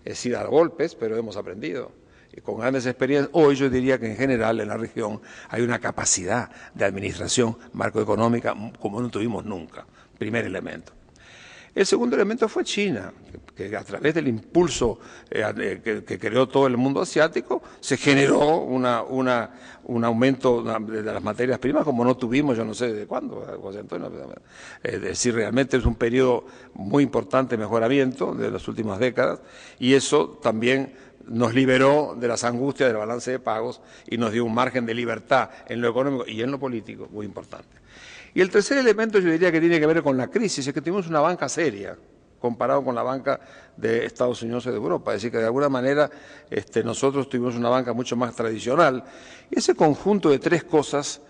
Es decir, dar golpes, pero hemos aprendido. Y con grandes experiencias, hoy yo diría que en general en la región hay una capacidad de administración macroeconómica como no tuvimos nunca. Primer elemento. El segundo elemento fue China, que a través del impulso que creó todo el mundo asiático, se generó un aumento de las materias primas como no tuvimos, yo no sé de cuándo, José Antonio. Es decir, realmente es un periodo muy importante de mejoramiento de las últimas décadas, y eso también nos liberó de las angustias del balance de pagos y nos dio un margen de libertad en lo económico y en lo político muy importante. Y el tercer elemento yo diría que tiene que ver con la crisis, es que tuvimos una banca seria comparado con la banca de Estados Unidos y de Europa. Es decir, que de alguna manera nosotros tuvimos una banca mucho más tradicional. Y ese conjunto de tres cosas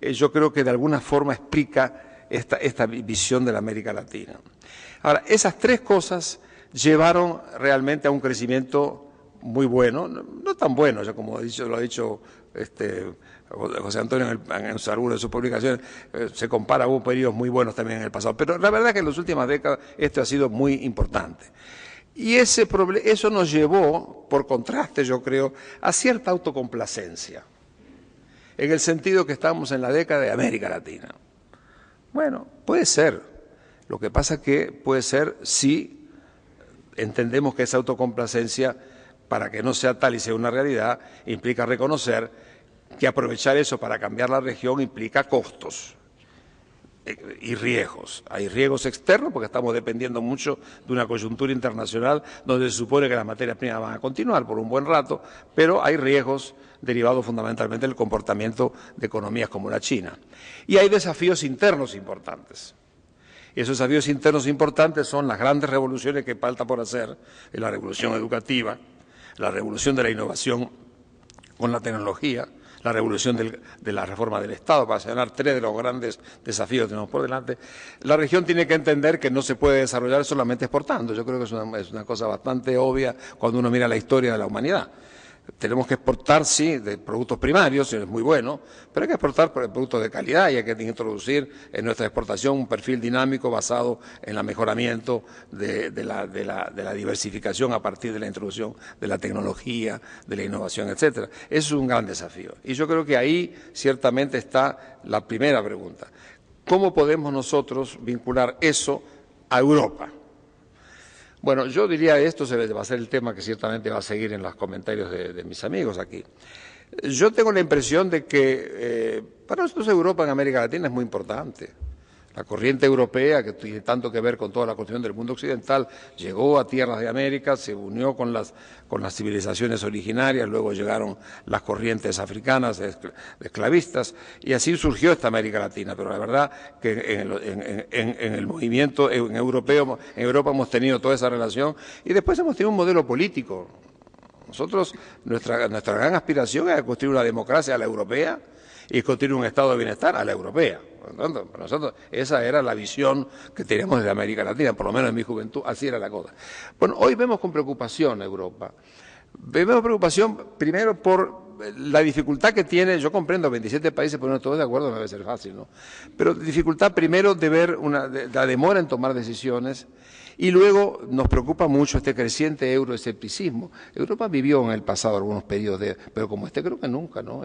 yo creo que de alguna forma explica esta visión de la América Latina. Ahora, esas tres cosas llevaron realmente a un crecimiento muy bueno, no tan bueno, ya como lo ha dicho José Antonio en algunas de sus publicaciones, se compara, hubo periodos muy buenos también en el pasado, pero la verdad es que en las últimas décadas esto ha sido muy importante. Y eso nos llevó, por contraste yo creo, a cierta autocomplacencia, en el sentido que estamos en la década de América Latina. Bueno, puede ser, lo que pasa es que puede ser si entendemos que esa autocomplacencia, para que no sea tal y sea una realidad, implica reconocer que aprovechar eso para cambiar la región implica costos y riesgos. Hay riesgos externos porque estamos dependiendo mucho de una coyuntura internacional donde se supone que las materias primas van a continuar por un buen rato, pero hay riesgos derivados fundamentalmente del comportamiento de economías como la China. Y hay desafíos internos importantes. Y esos desafíos internos importantes son las grandes revoluciones que falta por hacer, la revolución educativa, la revolución de la innovación con la tecnología, la revolución de la reforma del Estado, para señalar tres de los grandes desafíos que tenemos por delante. La región tiene que entender que no se puede desarrollar solamente exportando. Yo creo que es una cosa bastante obvia cuando uno mira la historia de la humanidad. Tenemos que exportar, sí, de productos primarios, es muy bueno, pero hay que exportar productos de calidad y hay que introducir en nuestra exportación un perfil dinámico basado en el mejoramiento de la diversificación a partir de la introducción de la tecnología, de la innovación, etcétera. Eso es un gran desafío. Y yo creo que ahí ciertamente está la primera pregunta. ¿Cómo podemos nosotros vincular eso a Europa? Bueno, yo diría esto va a ser el tema que ciertamente va a seguir en los comentarios de mis amigos aquí. Yo tengo la impresión de que para nosotros Europa en América Latina es muy importante. La corriente europea, que tiene tanto que ver con toda la construcción del mundo occidental, llegó a tierras de América, se unió con las civilizaciones originarias, luego llegaron las corrientes africanas de esclavistas, y así surgió esta América Latina. Pero la verdad que en el movimiento europeo, en Europa hemos tenido toda esa relación, y después hemos tenido un modelo político. Nosotros, nuestra gran aspiración es construir una democracia a la europea y construir un estado de bienestar a la europea. Por lo tanto, para nosotros esa era la visión que teníamos de América Latina, por lo menos en mi juventud, así era la cosa. Bueno, hoy vemos con preocupación a Europa. Vemos preocupación primero por la dificultad que tiene, yo comprendo 27 países ponernos todos de acuerdo, no debe ser fácil, ¿no? Pero dificultad primero de ver la demora en tomar decisiones. Y luego nos preocupa mucho este creciente euroescepticismo. Europa vivió en el pasado algunos periodos, pero como creo que nunca, ¿no?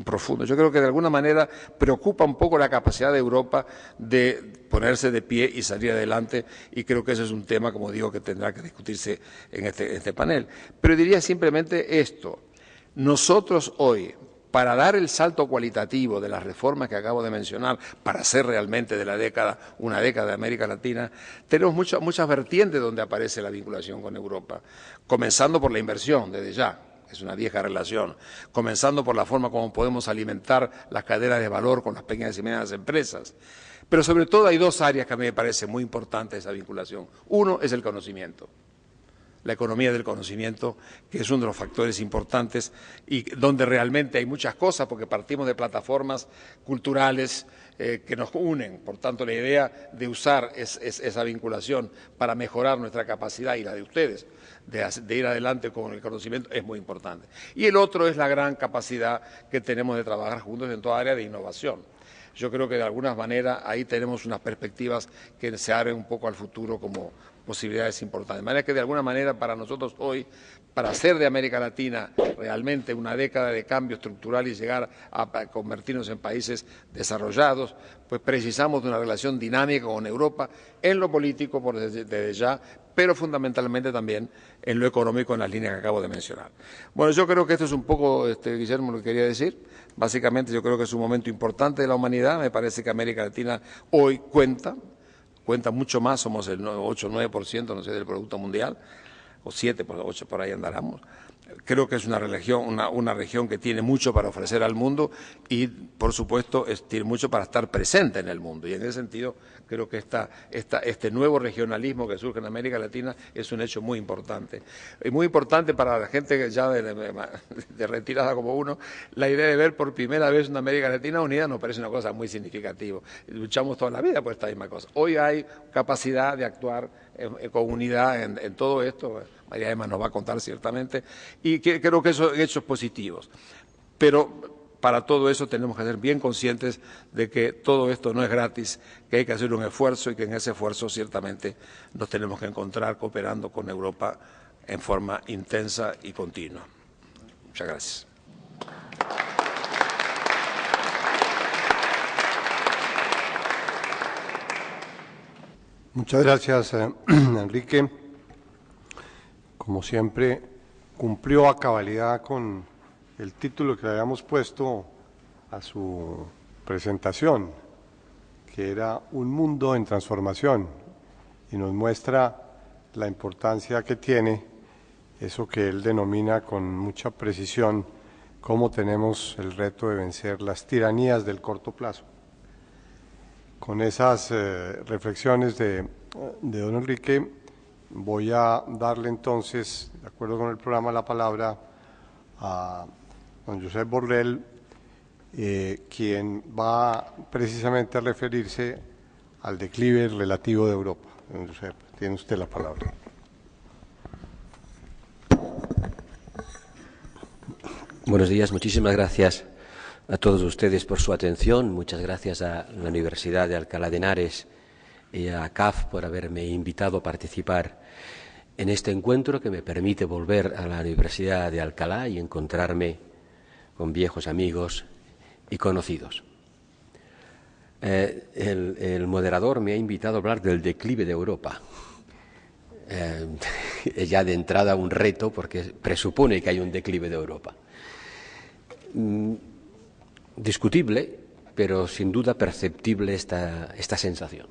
Profundo. Yo creo que de alguna manera preocupa un poco la capacidad de Europa de ponerse de pie y salir adelante, y creo que ese es un tema, como digo, que tendrá que discutirse en este panel. Pero diría simplemente esto. Nosotros hoy, para dar el salto cualitativo de las reformas que acabo de mencionar, para hacer realmente de la década una década de América Latina, tenemos muchas vertientes donde aparece la vinculación con Europa, comenzando por la inversión, desde ya, es una vieja relación, comenzando por la forma como podemos alimentar las cadenas de valor con las pequeñas y medianas empresas. Pero sobre todo hay dos áreas que a mí me parece muy importante esa vinculación. Uno es el conocimiento. La economía del conocimiento, que es uno de los factores importantes y donde realmente hay muchas cosas, porque partimos de plataformas culturales que nos unen. Por tanto, la idea de usar esa vinculación para mejorar nuestra capacidad y la de ustedes de ir adelante con el conocimiento es muy importante. Y el otro es la gran capacidad que tenemos de trabajar juntos en toda área de innovación. Yo creo que de alguna manera ahí tenemos unas perspectivas que se abren un poco al futuro como posibilidades importantes. De manera que de alguna manera para nosotros hoy, para hacer de América Latina realmente una década de cambio estructural y llegar a convertirnos en países desarrollados, pues precisamos de una relación dinámica con Europa en lo político desde ya, pero fundamentalmente también en lo económico en las líneas que acabo de mencionar. Bueno, yo creo que esto es un poco, Guillermo, lo que quería decir. Básicamente yo creo que es un momento importante de la humanidad. Me parece que América Latina hoy cuenta mucho más, somos el 8 o 9%, no sé, del Producto Mundial, o 7, 8, por ahí andaremos. Creo que es una región que tiene mucho para ofrecer al mundo y, por supuesto, tiene mucho para estar presente en el mundo. Y en ese sentido, creo que este nuevo regionalismo que surge en América Latina es un hecho muy importante. Y muy importante para la gente ya de retirada como uno, la idea de ver por primera vez una América Latina unida nos parece una cosa muy significativa. Luchamos toda la vida por esta misma cosa. Hoy hay capacidad de actuar con unidad en todo esto. María Emma nos va a contar ciertamente, y creo que esos hechos positivos. Pero para todo eso tenemos que ser bien conscientes de que todo esto no es gratis, que hay que hacer un esfuerzo y que en ese esfuerzo ciertamente nos tenemos que encontrar cooperando con Europa en forma intensa y continua. Muchas gracias. Muchas gracias, Enrique. Como siempre, cumplió a cabalidad con el título que le habíamos puesto a su presentación, que era Un mundo en transformación, y nos muestra la importancia que tiene eso que él denomina con mucha precisión, cómo tenemos el reto de vencer las tiranías del corto plazo. Con esas reflexiones de don Enrique, voy a darle entonces, de acuerdo con el programa, la palabra a don Josep Borrell, quien va precisamente a referirse al declive relativo de Europa. Don Josep, tiene usted la palabra. Buenos días, muchísimas gracias a todos ustedes por su atención. Muchas gracias a la Universidad de Alcalá de Henares y a CAF por haberme invitado a participar en este encuentro que me permite volver a la Universidad de Alcalá y encontrarme con viejos amigos y conocidos. El moderador me ha invitado a hablar del declive de Europa. Es ya de entrada un reto porque presupone que hay un declive de Europa. Discutible, pero sin duda perceptible esta sensación.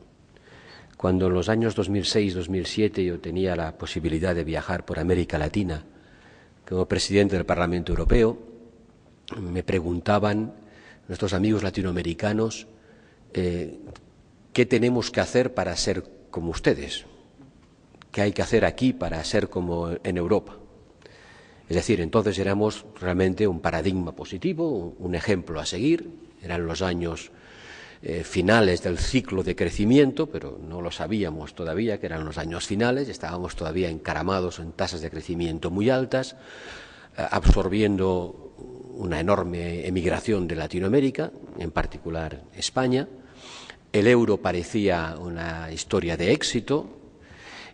Cuando en los años 2006-2007 yo tenía la posibilidad de viajar por América Latina como presidente del Parlamento Europeo, me preguntaban nuestros amigos latinoamericanos qué tenemos que hacer para ser como ustedes, qué hay que hacer aquí para ser como en Europa. Es decir, entonces éramos realmente un paradigma positivo, un ejemplo a seguir. Eran los años finales del ciclo de crecimiento, pero no lo sabíamos todavía que eran los años finales. Estábamos todavía encaramados en tasas de crecimiento muy altas, absorbiendo una enorme emigración de Latinoamérica, en particular España. El euro parecía una historia de éxito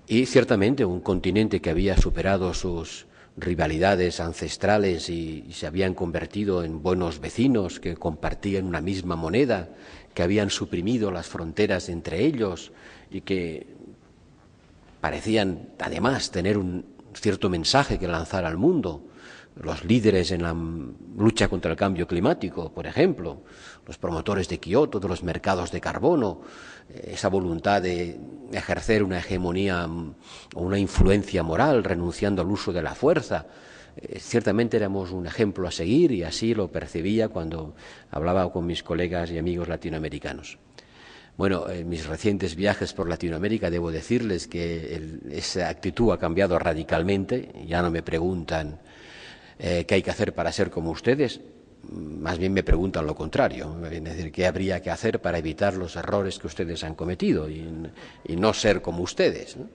y ciertamente un continente que había superado sus rivalidades ancestrales y se habían convertido en buenos vecinos que compartían una misma moneda, que habían suprimido las fronteras entre ellos y que parecían además tener un cierto mensaje que lanzar al mundo. Los líderes en la lucha contra el cambio climático, por ejemplo, los promotores de Kioto, de los mercados de carbono, esa voluntad de ejercer una hegemonía o una influencia moral renunciando al uso de la fuerza. Ciertamente éramos un ejemplo a seguir y así lo percibía cuando hablaba con mis colegas y amigos latinoamericanos. Bueno, en mis recientes viajes por Latinoamérica debo decirles que esa actitud ha cambiado radicalmente. Ya no me preguntan qué hay que hacer para ser como ustedes, más bien me preguntan lo contrario, es decir, qué habría que hacer para evitar los errores que ustedes han cometido y no ser como ustedes, ¿no?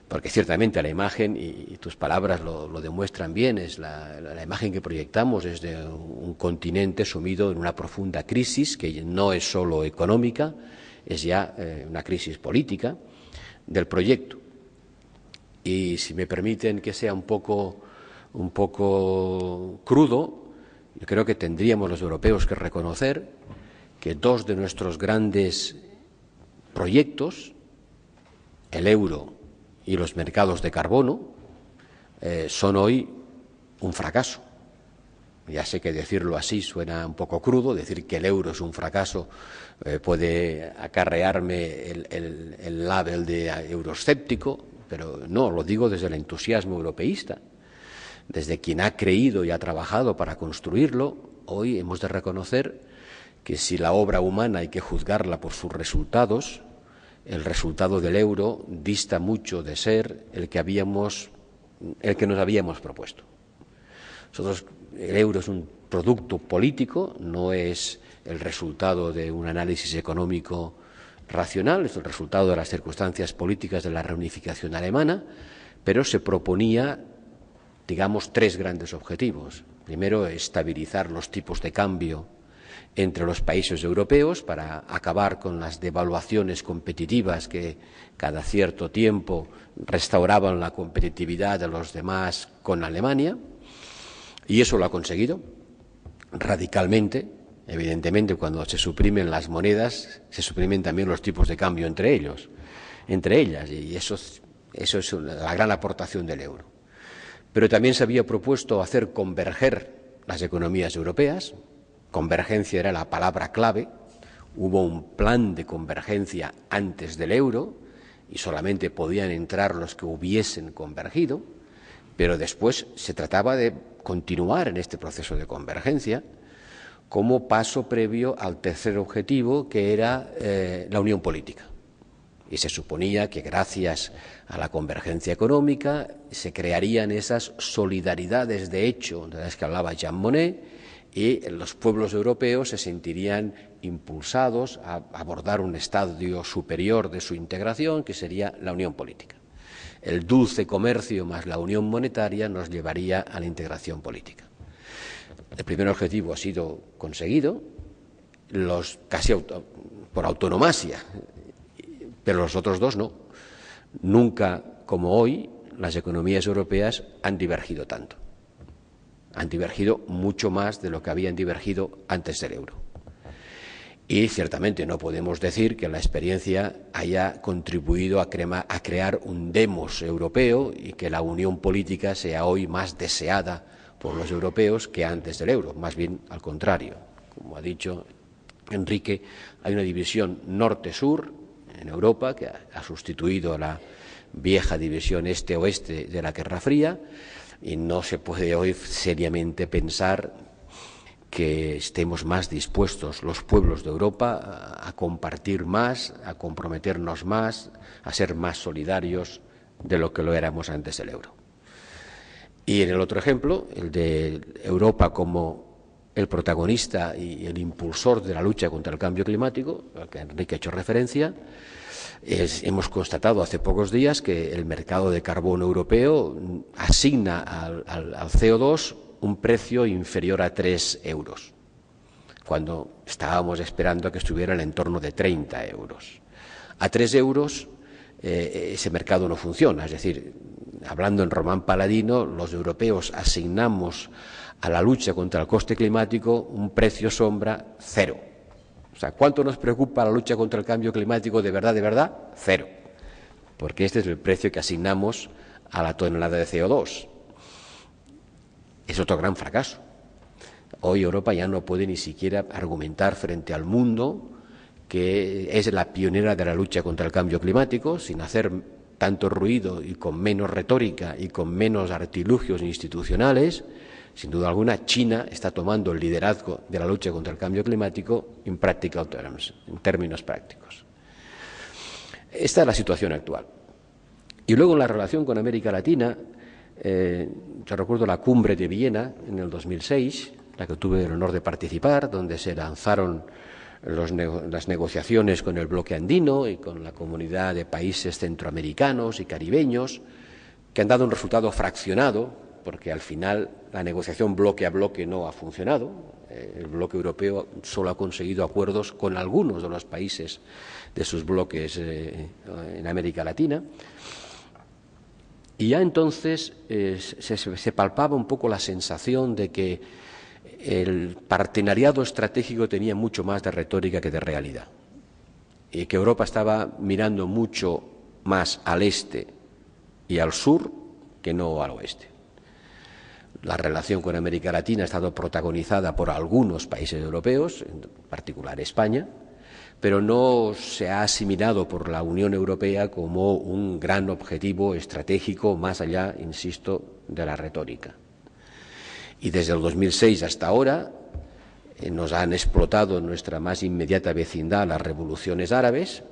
Porque ciertamente la imagen, y tus palabras lo demuestran bien, es la imagen que proyectamos es de un continente sumido en una profunda crisis que no es solo económica, es ya una crisis política del proyecto. Y si me permiten que sea un poco crudo, yo creo que tendríamos los europeos que reconocer que dos de nuestros grandes proyectos, el euro y los mercados de carbono, son hoy un fracaso. Ya sé que decirlo así suena un poco crudo, decir que el euro es un fracaso puede acarrearme el label de euroscéptico, pero no, lo digo desde el entusiasmo europeísta, desde quien ha creído y ha trabajado para construirlo. Hoy hemos de reconocer que si la obra humana hay que juzgarla por sus resultados, el resultado del euro dista mucho de ser el que nos habíamos propuesto. El euro es un producto político, no es el resultado de un análisis económico racional, es el resultado de las circunstancias políticas de la reunificación alemana, pero se proponía, digamos, tres grandes objetivos. Primero, estabilizar los tipos de cambio entre los países europeos para acabar con las devaluaciones competitivas que cada cierto tiempo restauraban la competitividad de los demás con Alemania, y eso lo ha conseguido radicalmente. Evidentemente, cuando se suprimen las monedas, se suprimen también los tipos de cambio entre ellas, y eso es la gran aportación del euro. Pero también se había propuesto hacer converger las economías europeas. Convergencia era la palabra clave. Hubo un plan de convergencia antes del euro y solamente podían entrar los que hubiesen convergido, pero después se trataba de continuar en este proceso de convergencia como paso previo al tercer objetivo, que era la unión política. Y se suponía que gracias a la convergencia económica se crearían esas solidaridades de hecho de las que hablaba Jean Monnet, y los pueblos europeos se sentirían impulsados a abordar un estadio superior de su integración, que sería la unión política. El dulce comercio más la unión monetaria nos llevaría a la integración política. El primer objetivo ha sido conseguido, casi por autonomasia, pero los otros dos no. Nunca, como hoy, las economías europeas han divergido tanto. Han divergido mucho más de lo que habían divergido antes del euro. Y ciertamente no podemos decir que la experiencia haya contribuido a crear un demos europeo y que la unión política sea hoy más deseada por los europeos que antes del euro. Más bien al contrario. Como ha dicho Enrique, hay una división norte-sur en Europa que ha sustituido a la vieja división este-oeste de la Guerra Fría, y no se puede hoy seriamente pensar que estemos más dispuestos los pueblos de Europa a compartir más, a comprometernos más, a ser más solidarios de lo que lo éramos antes del euro. Y en el otro ejemplo, el de Europa como el protagonista y el impulsor de la lucha contra el cambio climático, al que Enrique ha hecho referencia, hemos constatado hace pocos días que el mercado de carbono europeo asigna al CO2 un precio inferior a 3 euros, cuando estábamos esperando a que estuviera en el entorno de 30 euros. A 3 euros ese mercado no funciona, es decir, hablando en román paladino, los europeos asignamos a la lucha contra el coste climático un precio sombra cero. O sea, ¿cuánto nos preocupa la lucha contra el cambio climático de verdad, de verdad? Cero. Porque este es el precio que asignamos a la tonelada de CO2. Es otro gran fracaso. Hoy Europa ya no puede ni siquiera argumentar frente al mundo que es la pionera de la lucha contra el cambio climático, sin hacer tanto ruido y con menos retórica y con menos artilugios institucionales. Sin duda alguna, China está tomando el liderazgo de la lucha contra el cambio climático en practical terms, en términos prácticos. Esta es la situación actual. Y luego en la relación con América Latina, yo recuerdo la cumbre de Viena en el 2006, la que tuve el honor de participar, donde se lanzaron las negociaciones con el bloque andino y con la comunidad de países centroamericanos y caribeños, que han dado un resultado fraccionado, porque al final la negociación bloque a bloque no ha funcionado. El bloque europeo solo ha conseguido acuerdos con algunos de los países de sus bloques en América Latina. Y ya entonces se palpaba un poco la sensación de que el partenariado estratégico tenía mucho más de retórica que de realidad, y que Europa estaba mirando mucho más al este y al sur que no al oeste. La relación con América Latina ha estado protagonizada por algunos países europeos, en particular España, pero no se ha asimilado por la Unión Europea como un gran objetivo estratégico más allá, insisto, de la retórica. Y desde el 2006 hasta ahora nos han explotado en nuestra más inmediata vecindad las revoluciones árabes,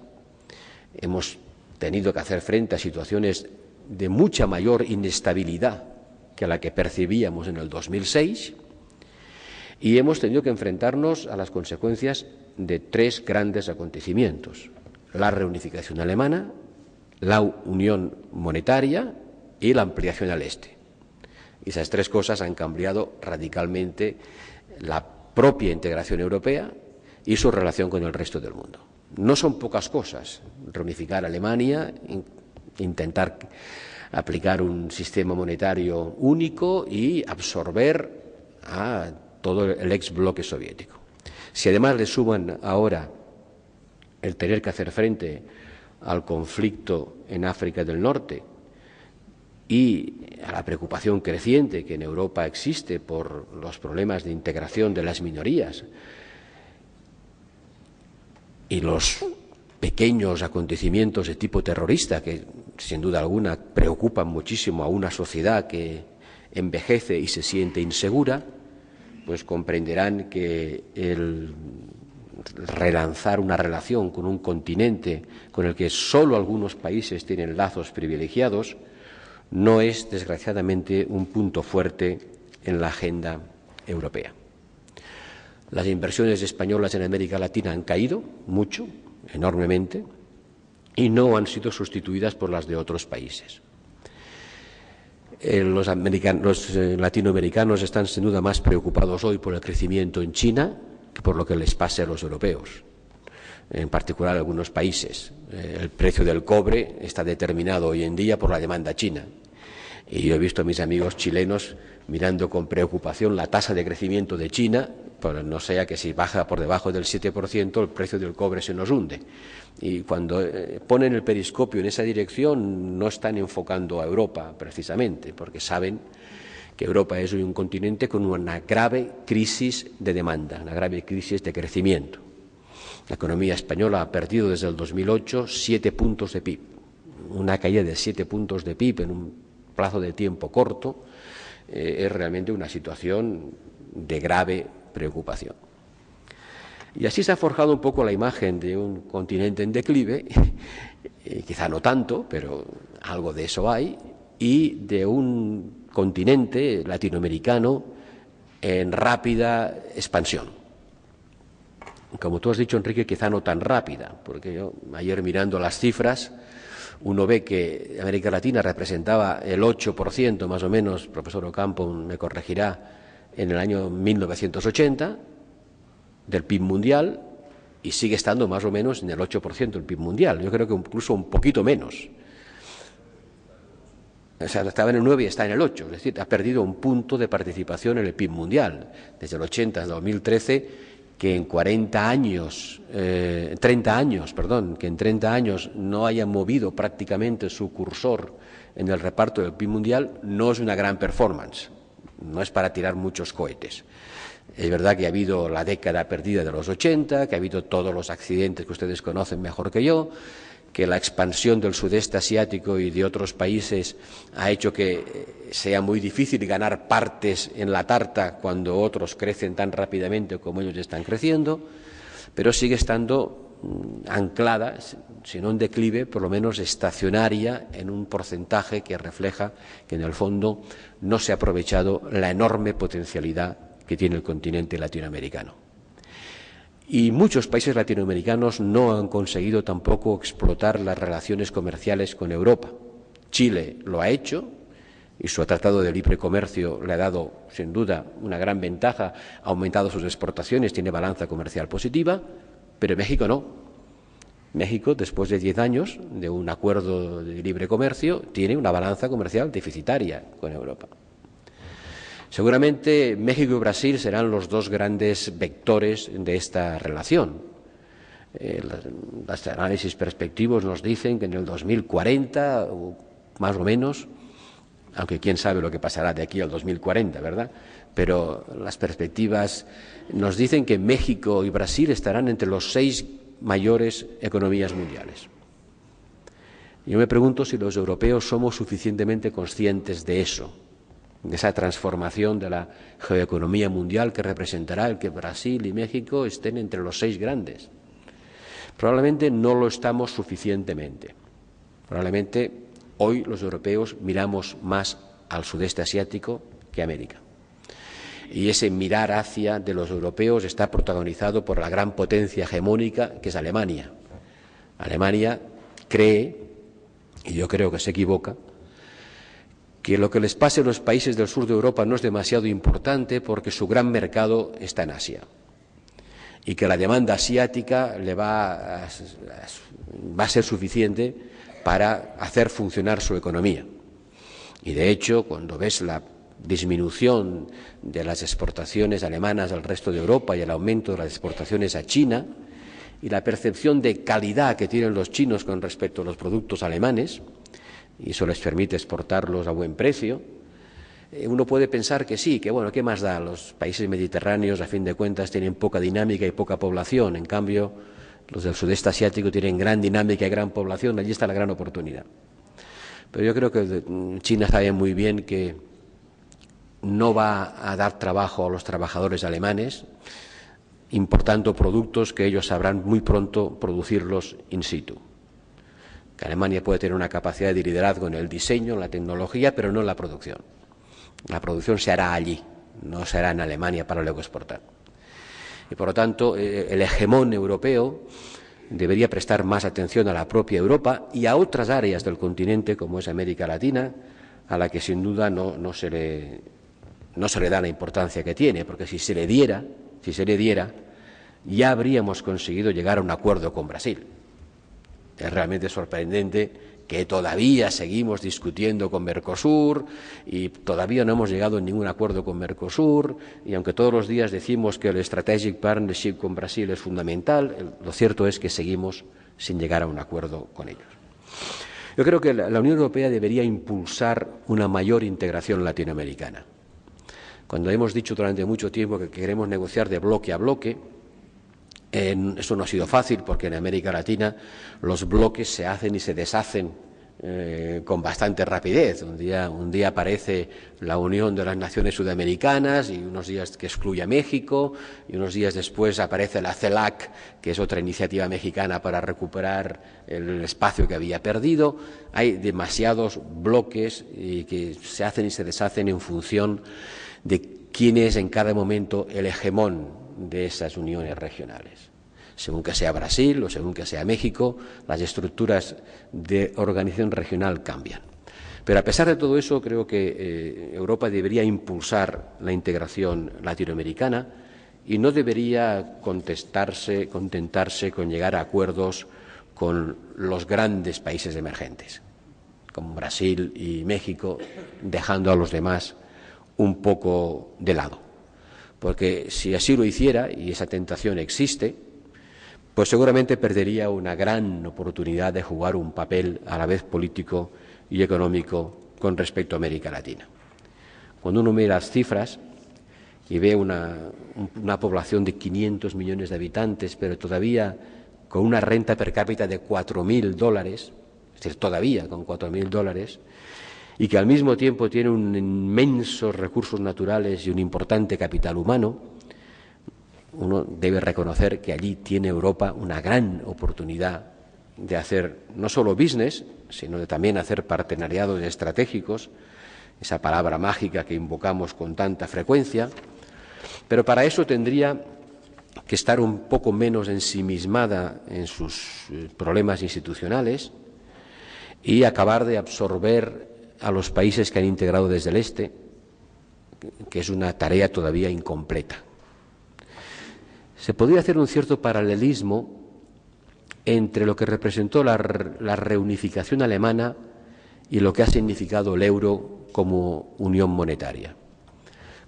hemos tenido que hacer frente a situaciones de mucha mayor inestabilidad que la que percibíamos en el 2006, y hemos tenido que enfrentarnos a las consecuencias de tres grandes acontecimientos: la reunificación alemana, la unión monetaria y la ampliación al este. Y esas tres cosas han cambiado radicalmente la propia integración europea y su relación con el resto del mundo. No son pocas cosas: reunificar Alemania, intentar aplicar un sistema monetario único y absorber a todo el ex bloque soviético. Si además le suman ahora el tener que hacer frente al conflicto en África del Norte y a la preocupación creciente que en Europa existe por los problemas de integración de las minorías y los pequeños acontecimientos de tipo terrorista que, sin duda alguna, preocupan muchísimo a una sociedad que envejece y se siente insegura, pues comprenderán que el relanzar una relación con un continente con el que solo algunos países tienen lazos privilegiados no es, desgraciadamente, un punto fuerte en la agenda europea. Las inversiones españolas en América Latina han caído mucho, enormemente, y no han sido sustituidas por las de otros países. Los latinoamericanos están sin duda más preocupados hoy por el crecimiento en China que por lo que les pase a los europeos, en particular a algunos países. El precio del cobre está determinado hoy en día por la demanda china. Y yo he visto a mis amigos chilenos mirando con preocupación la tasa de crecimiento de China, pues no sea que si baja por debajo del 7% el precio del cobre se nos hunde. Y cuando ponen el periscopio en esa dirección no están enfocando a Europa precisamente, porque saben que Europa es hoy un continente con una grave crisis de demanda, una grave crisis de crecimiento. La economía española ha perdido desde el 2008 7 puntos de PIB. Una caída de 7 puntos de PIB en un plazo de tiempo corto es realmente una situación de grave preocupación. Y así se ha forjado un poco la imagen de un continente en declive, quizá no tanto, pero algo de eso hay, y de un continente latinoamericano en rápida expansión. Como tú has dicho, Enrique, quizá no tan rápida, porque yo ayer mirando las cifras, uno ve que América Latina representaba el 8% más o menos, profesor Ocampo me corregirá, en el año 1980 del PIB mundial, y sigue estando más o menos en el 8% del PIB mundial. Yo creo que incluso un poquito menos. O sea, estaba en el 9 y está en el 8, es decir, ha perdido un punto de participación en el PIB mundial, desde el 80 hasta 2013, que en 30 años no haya movido prácticamente su cursor en el reparto del PIB mundial, no es una gran performance, no es para tirar muchos cohetes. Es verdad que ha habido la década perdida de los 80, que ha habido todos los accidentes que ustedes conocen mejor que yo, que la expansión del sudeste asiático y de otros países ha hecho que sea muy difícil ganar partes en la tarta cuando otros crecen tan rápidamente como ellos están creciendo, pero sigue estando anclada, si no en declive, por lo menos estacionaria en un porcentaje que refleja que en el fondo no se ha aprovechado la enorme potencialidad que tiene el continente latinoamericano. Y muchos países latinoamericanos no han conseguido tampoco explotar las relaciones comerciales con Europa. Chile lo ha hecho y su tratado de libre comercio le ha dado, sin duda, una gran ventaja, ha aumentado sus exportaciones, tiene balanza comercial positiva, pero México no. México, después de 10 años de un acuerdo de libre comercio, tiene una balanza comercial deficitaria con Europa. Seguramente México y Brasil serán los dos grandes vectores de esta relación. Los análisis perspectivos nos dicen que en el 2040, o más o menos, aunque quién sabe lo que pasará de aquí al 2040, ¿verdad? Pero las perspectivas nos dicen que México y Brasil estarán entre los 6 mayores economías mundiales. Yo me pregunto si los europeos somos suficientemente conscientes de eso, de esa transformación de la geoeconomía mundial que representará el que Brasil y México estén entre los 6 grandes. Probablemente no lo estamos suficientemente. Probablemente hoy los europeos miramos más al sudeste asiático que a América. Y ese mirar hacia de los europeos está protagonizado por la gran potencia hegemónica que es Alemania. Alemania cree, y yo creo que se equivoca, que lo que les pase a los países del sur de Europa no es demasiado importante porque su gran mercado está en Asia y que la demanda asiática le va a ser suficiente para hacer funcionar su economía. Y de hecho, cuando ves la disminución de las exportaciones alemanas al resto de Europa y el aumento de las exportaciones a China y la percepción de calidad que tienen los chinos con respecto a los productos alemanes, y eso les permite exportarlos a buen precio, uno puede pensar que sí, que bueno, ¿qué más da? Los países mediterráneos, a fin de cuentas, tienen poca dinámica y poca población. En cambio, los del sudeste asiático tienen gran dinámica y gran población. Allí está la gran oportunidad. Pero yo creo que China sabe muy bien que no va a dar trabajo a los trabajadores alemanes importando productos que ellos sabrán muy pronto producirlos in situ. Que Alemania puede tener una capacidad de liderazgo en el diseño, en la tecnología, pero no en la producción. La producción se hará allí, no se hará en Alemania para luego exportar. Y por lo tanto, el hegemón europeo debería prestar más atención a la propia Europa y a otras áreas del continente, como es América Latina, a la que sin duda no se le da la importancia que tiene, porque si se le diera, ya habríamos conseguido llegar a un acuerdo con Brasil. Es realmente sorprendente que todavía seguimos discutiendo con Mercosur y todavía no hemos llegado a ningún acuerdo con Mercosur, y aunque todos los días decimos que el Strategic Partnership con Brasil es fundamental, lo cierto es que seguimos sin llegar a un acuerdo con ellos. Yo creo que la Unión Europea debería impulsar una mayor integración latinoamericana. Cuando hemos dicho durante mucho tiempo que queremos negociar de bloque a bloque, eso no ha sido fácil porque en América Latina los bloques se hacen y se deshacen con bastante rapidez. Un día aparece la Unión de las Naciones Sudamericanas y unos días que excluye a México y unos días después aparece la CELAC, que es otra iniciativa mexicana para recuperar el espacio que había perdido. Hay demasiados bloques que se hacen y se deshacen en función de quién es en cada momento el hegemón de esas uniones regionales. Según que sea Brasil o según que sea México, las estructuras de organización regional cambian. Pero a pesar de todo eso, creo que Europa debería impulsar la integración latinoamericana y no debería contentarse con llegar a acuerdos con los grandes países emergentes, como Brasil y México, dejando a los demás un poco de lado. Porque si así lo hiciera, y esa tentación existe, pues seguramente perdería una gran oportunidad de jugar un papel a la vez político y económico con respecto a América Latina. Cuando uno mira las cifras y ve una población de 500 millones de habitantes, pero todavía con una renta per cápita de $4.000, es decir, todavía con $4.000, y que al mismo tiempo tiene inmensos recursos naturales y un importante capital humano, uno debe reconocer que allí tiene Europa una gran oportunidad de hacer no solo business, sino de también hacer partenariados estratégicos, esa palabra mágica que invocamos con tanta frecuencia, pero para eso tendría que estar un poco menos ensimismada en sus problemas institucionales y acabar de absorber a los países que han integrado desde el este, que es una tarea todavía incompleta. Se podría hacer un cierto paralelismo entre lo que representó la reunificación alemana y lo que ha significado el euro como unión monetaria.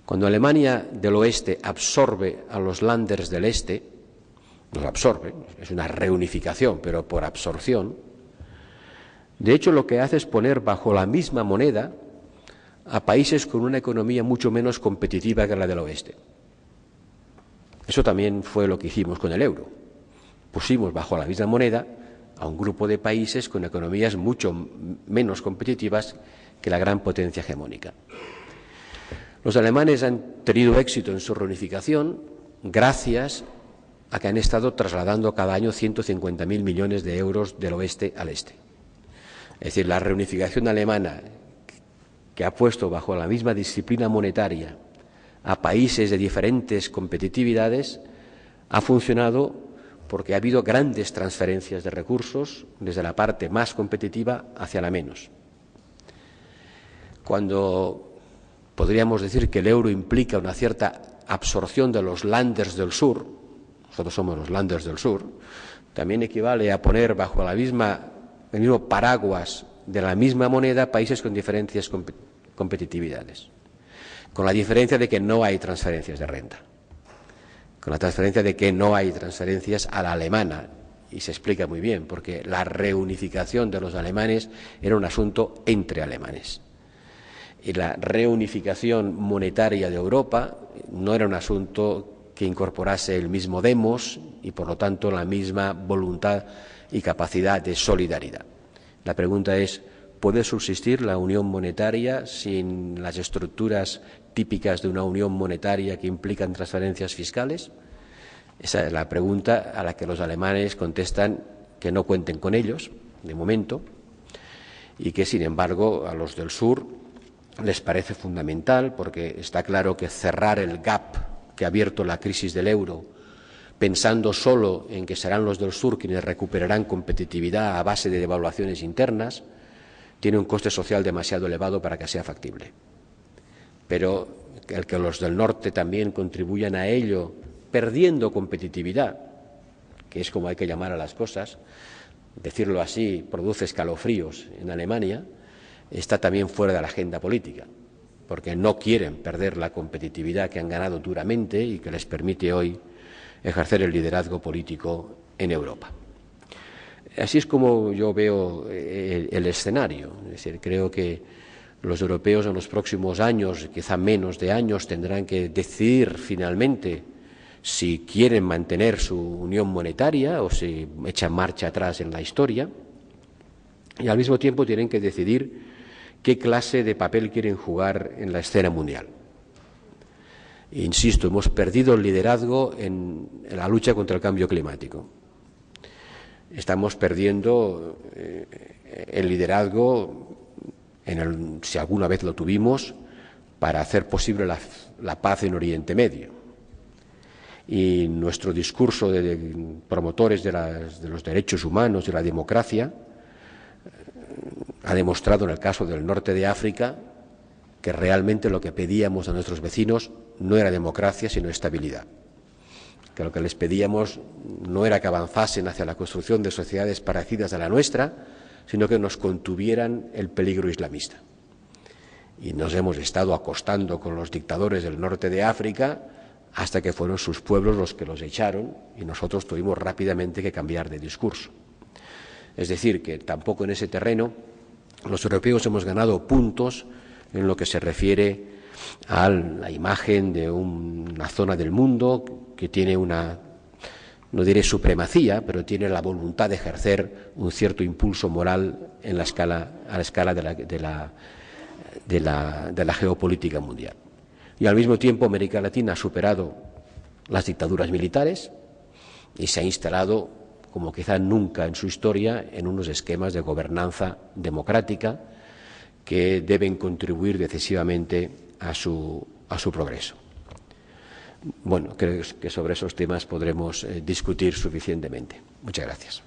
Cuando Alemania del Oeste absorbe a los Länders del Este, los absorbe, es una reunificación, pero por absorción, de hecho lo que hace es poner bajo la misma moneda a países con una economía mucho menos competitiva que la del Oeste. Eso también fue lo que hicimos con el euro. Pusimos bajo la misma moneda a un grupo de países con economías mucho menos competitivas que la gran potencia hegemónica. Los alemanes han tenido éxito en su reunificación gracias a que han estado trasladando cada año 150.000 millones de euros del oeste al este. Es decir, la reunificación alemana, que ha puesto bajo la misma disciplina monetaria a países de diferentes competitividades, ha funcionado porque ha habido grandes transferencias de recursos desde la parte más competitiva hacia la menos. Cuando podríamos decir que el euro implica una cierta absorción de los Länders del sur, nosotros somos los Länders del sur, también equivale a poner bajo el mismo paraguas de la misma moneda países con diferentes competitividades, con la diferencia de que no hay transferencias de renta, con la transferencia de que no hay transferencias a la alemana, y se explica muy bien, porque la reunificación de los alemanes era un asunto entre alemanes. Y la reunificación monetaria de Europa no era un asunto que incorporase el mismo demos y, por lo tanto, la misma voluntad y capacidad de solidaridad. La pregunta es, ¿puede subsistir la unión monetaria sin las estructuras típicas de una unión monetaria que implican transferencias fiscales? Esa es la pregunta a la que los alemanes contestan que no cuenten con ellos, de momento, y que, sin embargo, a los del sur les parece fundamental, porque está claro que cerrar el gap que ha abierto la crisis del euro, pensando solo en que serán los del sur quienes recuperarán competitividad a base de devaluaciones internas, tiene un coste social demasiado elevado para que sea factible. Pero el que los del norte también contribuyan a ello, perdiendo competitividad, que es como hay que llamar a las cosas, decirlo así produce escalofríos en Alemania, está también fuera de la agenda política, porque no quieren perder la competitividad que han ganado duramente y que les permite hoy ejercer el liderazgo político en Europa. Así es como yo veo el escenario. Es decir, creo que los europeos en los próximos años, quizá menos de años, tendrán que decidir finalmente si quieren mantener su unión monetaria o si echan marcha atrás en la historia, y al mismo tiempo tienen que decidir qué clase de papel quieren jugar en la escena mundial. Insisto, hemos perdido el liderazgo en la lucha contra el cambio climático. Estamos perdiendo el liderazgo, si alguna vez lo tuvimos, para hacer posible la paz en Oriente Medio. Y nuestro discurso de promotores de los derechos humanos y la democracia ha demostrado en el caso del norte de África que realmente lo que pedíamos a nuestros vecinos no era democracia, sino estabilidad. Que lo que les pedíamos no era que avanzasen hacia la construcción de sociedades parecidas a la nuestra, sino que nos contuvieran el peligro islamista. Y nos hemos estado acostando con los dictadores del norte de África hasta que fueron sus pueblos los que los echaron y nosotros tuvimos rápidamente que cambiar de discurso. Es decir, que tampoco en ese terreno los europeos hemos ganado puntos en lo que se refiere a la imagen de una zona del mundo que tiene una, no diré supremacía, pero tiene la voluntad de ejercer un cierto impulso moral en la escala, a la escala de la geopolítica mundial. Y al mismo tiempo América Latina ha superado las dictaduras militares y se ha instalado, como quizá nunca en su historia, en unos esquemas de gobernanza democrática que deben contribuir decisivamente a su progreso. Bueno, creo que sobre esos temas podremos discutir suficientemente. Muchas gracias.